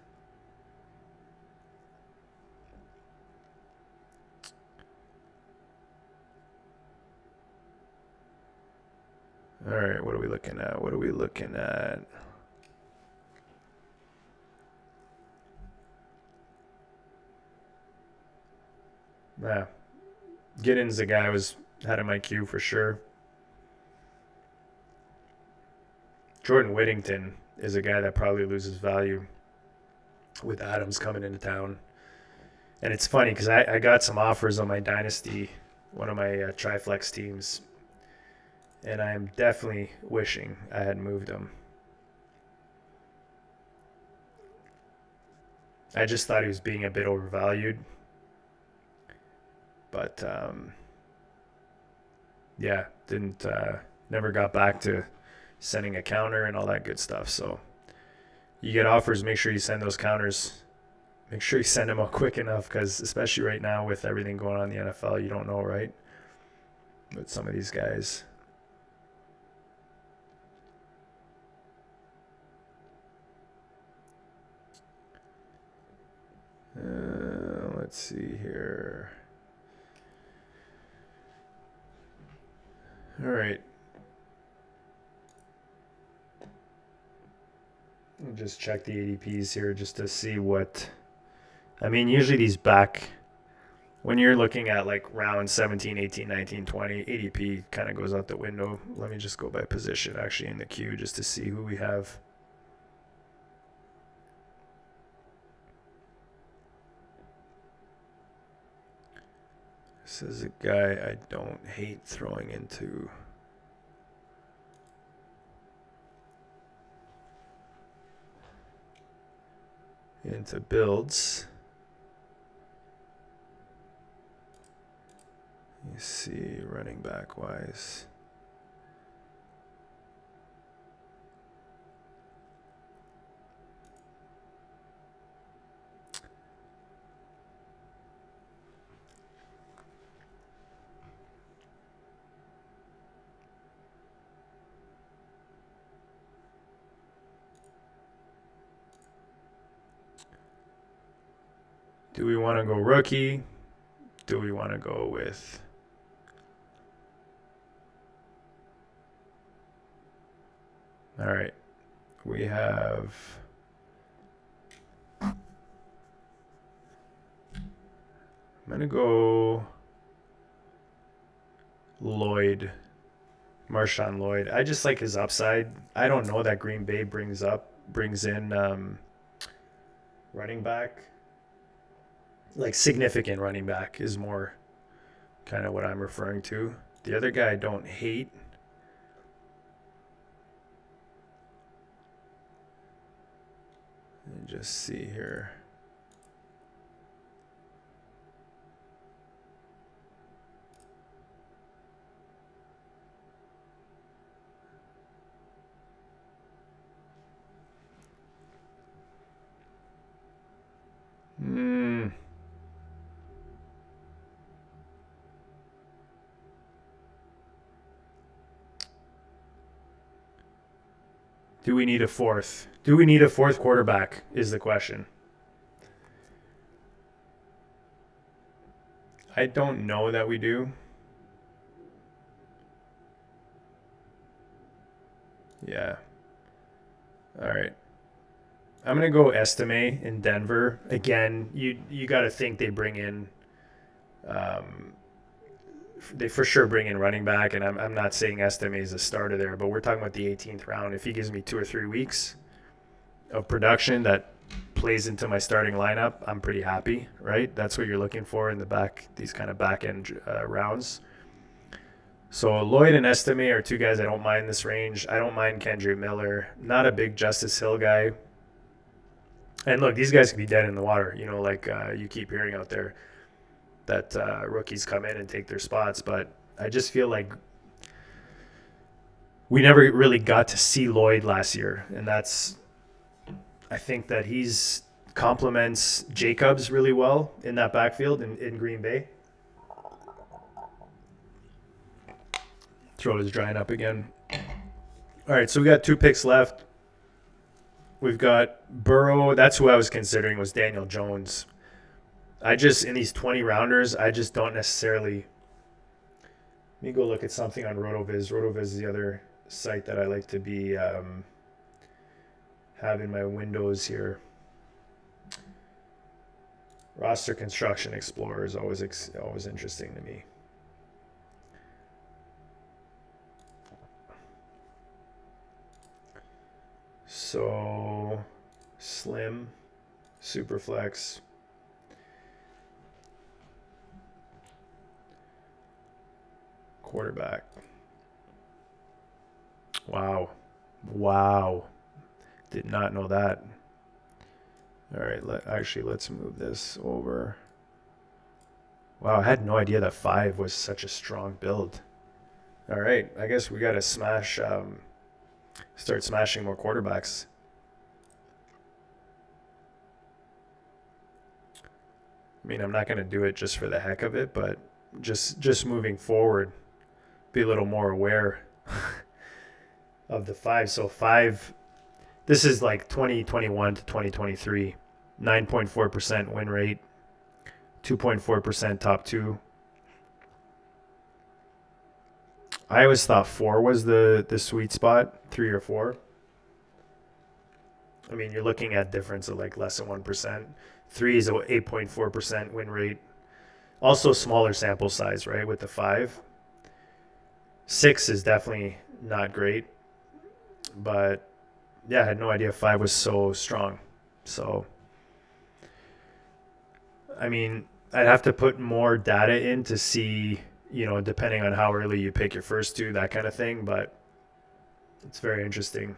Speaker 1: All right, what are we looking at? What are we looking at? Yeah, Giddens, the guy had in my queue for sure. Jordan Whittington is a guy that probably loses value with Adams coming into town. And it's funny because I got some offers on my Dynasty, one of my Triflex teams, and I am definitely wishing I had moved him. I just thought he was being a bit overvalued. But, yeah, never got back to sending a counter and all that good stuff. So you get offers, make sure you send those counters. Make sure you send them out quick enough because especially right now with everything going on in the NFL, you don't know, right? With some of these guys. Let's see here. All right. I'll just check the ADPs here just to see what. I mean, usually these when you're looking at like round 17, 18, 19, 20, ADP kind of goes out the window. Let me just go by position actually in the queue just to see who we have. This is a guy I don't hate throwing into builds. You see running back wise. Do we want to go rookie? Do we want to go with... All right. We have... I'm going to go Lloyd. Marshawn Lloyd. I just like his upside. I don't know that Green Bay brings in running back. Like significant running back is more kind of what I'm referring to. The other guy I don't hate. Let me just see here. Do we need a fourth? Do we need a fourth quarterback is the question. I don't know that we do. Yeah. All right. I'm going to go Estime in Denver. Again, you got to think they bring in they for sure bring in running back, and I'm not saying Estime is a starter there, but we're talking about the 18th round. If he gives me 2 or 3 weeks of production that plays into my starting lineup, I'm pretty happy, right? That's what you're looking for in the back, these kind of back end rounds. So Lloyd and Estime are 2 guys I don't mind this range. I don't mind Kendrick Miller. Not a big Justice Hill guy. And look, these guys can be dead in the water, like you keep hearing out there that rookies come in and take their spots. But I just feel like we never really got to see Lloyd last year. And I think that he's complements Jacobs really well in that backfield in Green Bay. Throat is drying up again. All right, so we got 2 picks left. We've got Burrow. That's who I was considering was Daniel Jones. In these 20 rounders, I just don't necessarily. Let me go look at something on RotoViz. RotoViz is the other site that I like to be having my windows here. Roster Construction Explorer is always interesting to me. So, Slim, Superflex. Quarterback. Wow. Did not know that. All right, let's move this over. Wow, I had no idea that 5 was such a strong build. All right, I guess we got to start smashing more quarterbacks. I mean, I'm not going to do it just for the heck of it, but just moving forward, be a little more aware of the 5. So 5, this is like 2021 to 2023, 9.4% win rate, 2.4% top 2. I always thought 4 was the sweet spot, 3 or 4. I mean, you're looking at difference of like less than 1%. 3 is an 8.4% win rate. Also smaller sample size, right, with the 5. 6 is definitely not great. But, yeah, I had no idea 5 was so strong. So, I mean, I'd have to put more data in to see, depending on how early you pick your first 2, that kind of thing. But it's very interesting.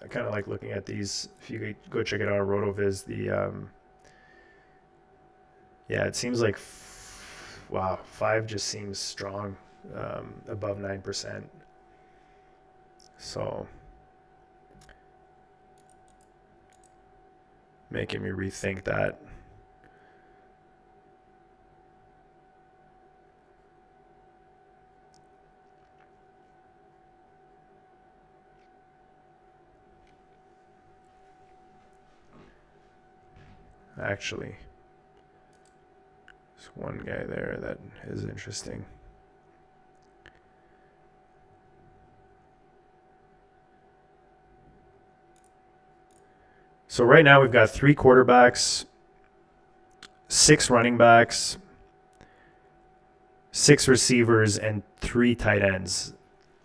Speaker 1: I kind of like looking at these. If you go check it out on RotoViz, it seems like wow, 5 just seems strong, above 9%. So making me rethink that. Actually, there's one guy there that is interesting. So right now we've got 3 quarterbacks, 6 running backs, 6 receivers, and 3 tight ends.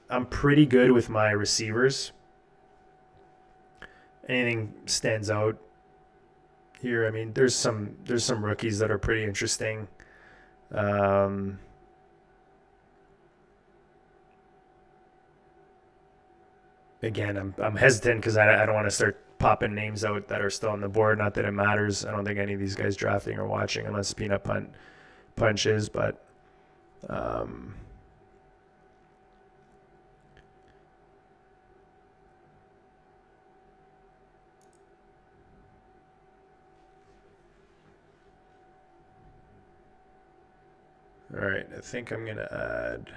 Speaker 1: I'm pretty good with my receivers. Anything stands out here? I mean, there's some rookies that are pretty interesting. Again, I'm hesitant because I don't want to start popping names out that are still on the board. Not that it matters. I don't think any of these guys drafting or watching unless Peanut Punch is, but all right, I think I'm going to add...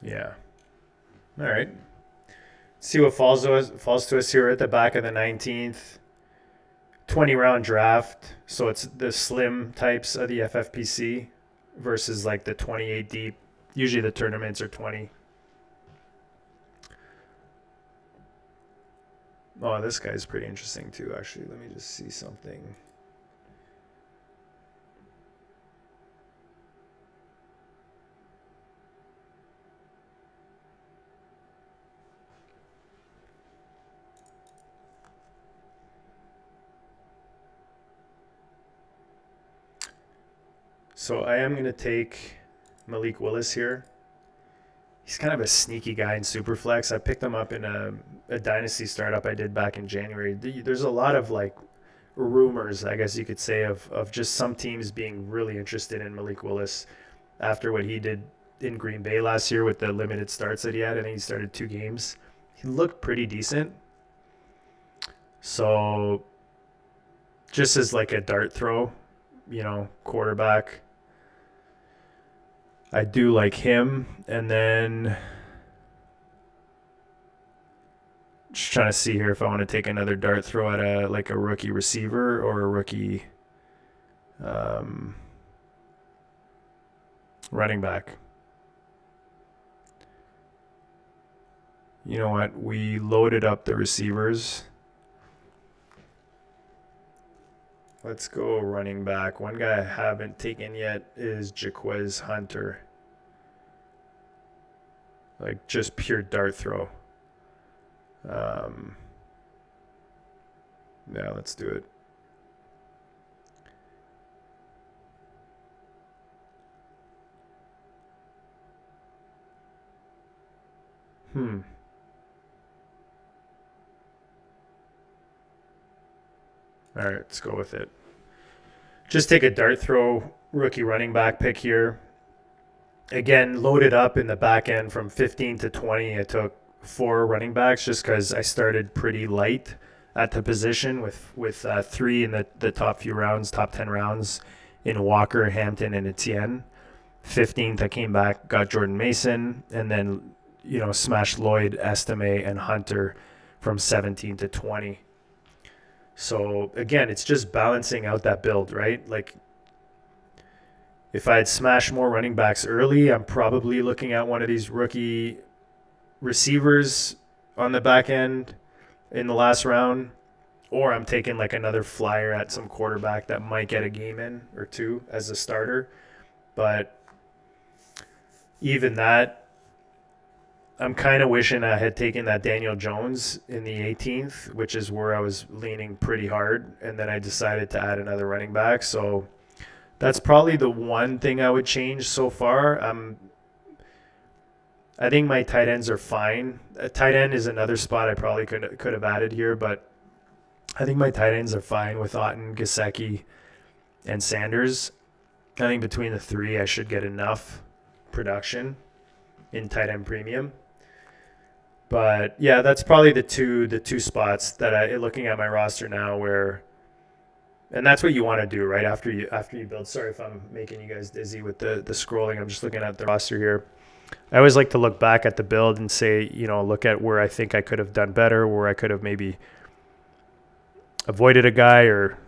Speaker 1: Yeah. All right. See what falls to us here at the back of the 19th. 20-round draft. So it's the slim types of the FFPC versus like the 28 deep. Usually the tournaments are 20. Oh, this guy's pretty interesting too, actually. Let me just see something. So I am going to take Malik Willis here. He's kind of a sneaky guy in Superflex. I picked him up in a dynasty startup I did back in January. There's a lot of like rumors, I guess you could say, of just some teams being really interested in Malik Willis after what he did in Green Bay last year with the limited starts that he had. I think he started 2 games. He looked pretty decent. So just as like a dart throw, quarterback, I do like him. And then just trying to see here if I want to take another dart throw at a rookie receiver or a rookie running back. You know what? We loaded up the receivers. Let's go running back. One guy I haven't taken yet is Jaquez Hunter. Like just pure dart throw. Yeah, let's do it. All right, let's go with it. Just take a dart throw rookie running back pick here. Again, loaded up in the back end from 15 to 20. I took 4 running backs just because I started pretty light at the position with 3 in the top few rounds, top 10 rounds in Walker, Hampton, and Etienne. 15th, I came back, got Jordan Mason, and then smashed Lloyd, Estime, and Hunter from 17 to 20. So again, it's just balancing out that build, right? Like if I had smashed more running backs early, I'm probably looking at one of these rookie receivers on the back end in the last round, or I'm taking like another flyer at some quarterback that might get a game in or 2 as a starter. But even that, I'm kind of wishing I had taken that Daniel Jones in the 18th, which is where I was leaning pretty hard, and then I decided to add another running back. So that's probably the one thing I would change so far. I think my tight ends are fine. A tight end is another spot I probably could have added here, but I think my tight ends are fine with Otten, Gesicki, and Sanders. I think between the three, I should get enough production in tight end premium. But yeah, that's probably the two spots that looking at my roster now where, and that's what you want to do right after you build. Sorry if I'm making you guys dizzy with the scrolling. I'm just looking at the roster here. I always like to look back at the build and say, look at where I think I could have done better, where I could have maybe avoided a guy or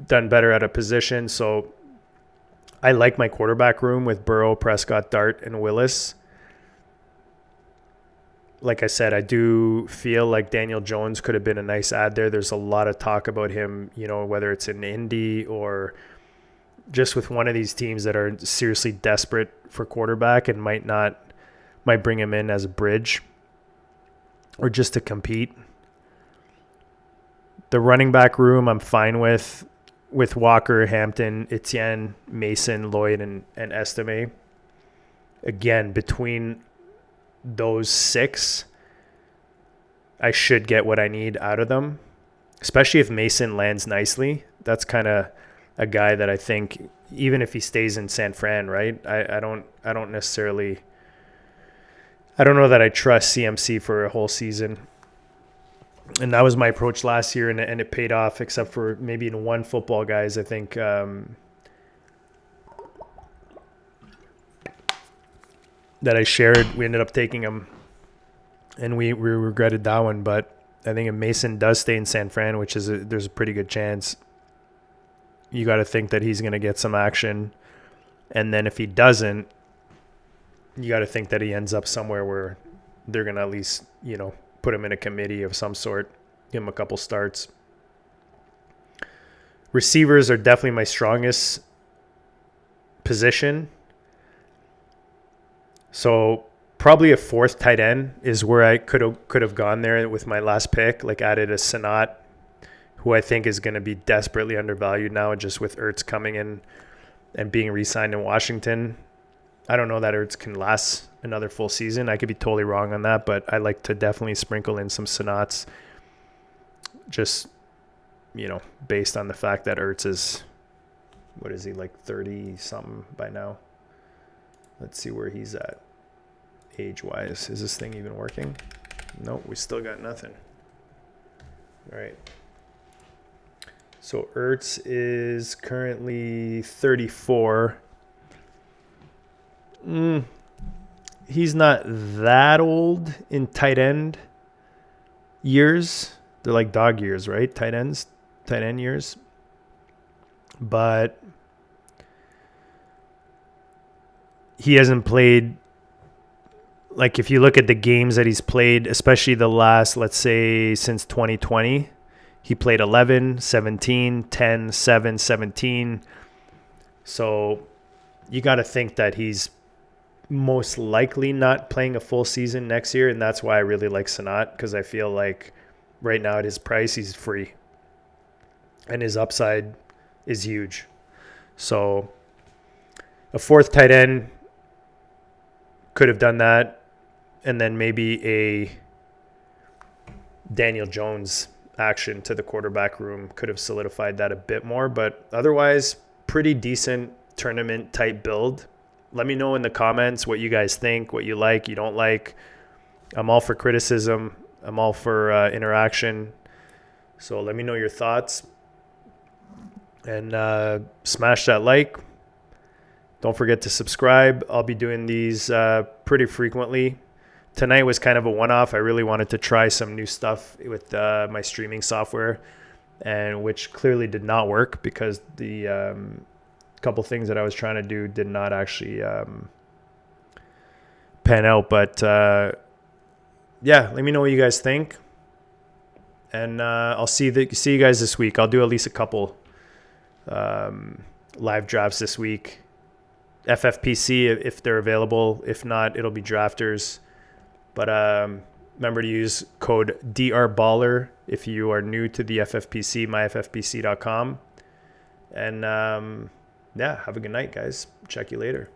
Speaker 1: done better at a position. So I like my quarterback room with Burrow, Prescott, Dart, and Willis. Like I said, I do feel like Daniel Jones could have been a nice add there. There's a lot of talk about him, whether it's in Indy or just with one of these teams that are seriously desperate for quarterback and might bring him in as a bridge or just to compete. The running back room I'm fine with Walker, Hampton, Etienne, Mason, Lloyd, and Estime. Again, between those six, I should get what I need out of them, especially if Mason lands nicely. That's kind of a guy that I think, even if he stays in San Fran, right? I don't necessarily, I don't know that I trust CMC for a whole season. And that was my approach last year, and it paid off, except for maybe in one football, guys. I think that I shared, we ended up taking him, and we regretted that one. But I think if Mason does stay in San Fran, which is there's a pretty good chance, you got to think that he's going to get some action. And then if he doesn't, you got to think that he ends up somewhere where they're going to at least, put him in a committee of some sort, give him a couple starts. Receivers are definitely my strongest position. So probably a fourth tight end is where I could have gone there with my last pick, like added a Sanat, who I think is going to be desperately undervalued now, just with Ertz coming in and being re-signed in Washington. I don't know that Ertz can last another full season. I could be totally wrong on that, but I like to definitely sprinkle in some Sanats, just, based on the fact that Ertz is, what is he, like 30-something by now? Let's see where he's at age-wise. Is this thing even working? Nope, we still got nothing. All right. So Ertz is currently 34. He's not that old in tight end years. They're like dog years, right? Tight end years. But he hasn't played, like if you look at the games that he's played, especially the last, let's say since 2020, he played 11, 17, 10, 7, 17. So you got to think that he's most likely not playing a full season next year, and that's why I really like Sanat, because I feel like right now at his price, he's free. And his upside is huge. So a fourth tight end could have done that, and then maybe a Daniel Jones action to the quarterback room could have solidified that a bit more. But otherwise, pretty decent tournament type build. Let me know in the comments what you guys think, what you like, you don't like. I'm all for criticism. I'm all for interaction. So let me know your thoughts. And smash that like. Don't forget to subscribe. I'll be doing these pretty frequently. Tonight was kind of a one-off. I really wanted to try some new stuff with my streaming software, and which clearly did not work because the couple things that I was trying to do did not actually pan out. But yeah, let me know what you guys think, and I'll see you guys this week. I'll do at least a couple live drafts this week. FFPC if they're available. If not, it'll be drafters. But remember to use code DRBaller if you are new to the FFPC, myffpc.com. And yeah, have a good night, guys. Check you later.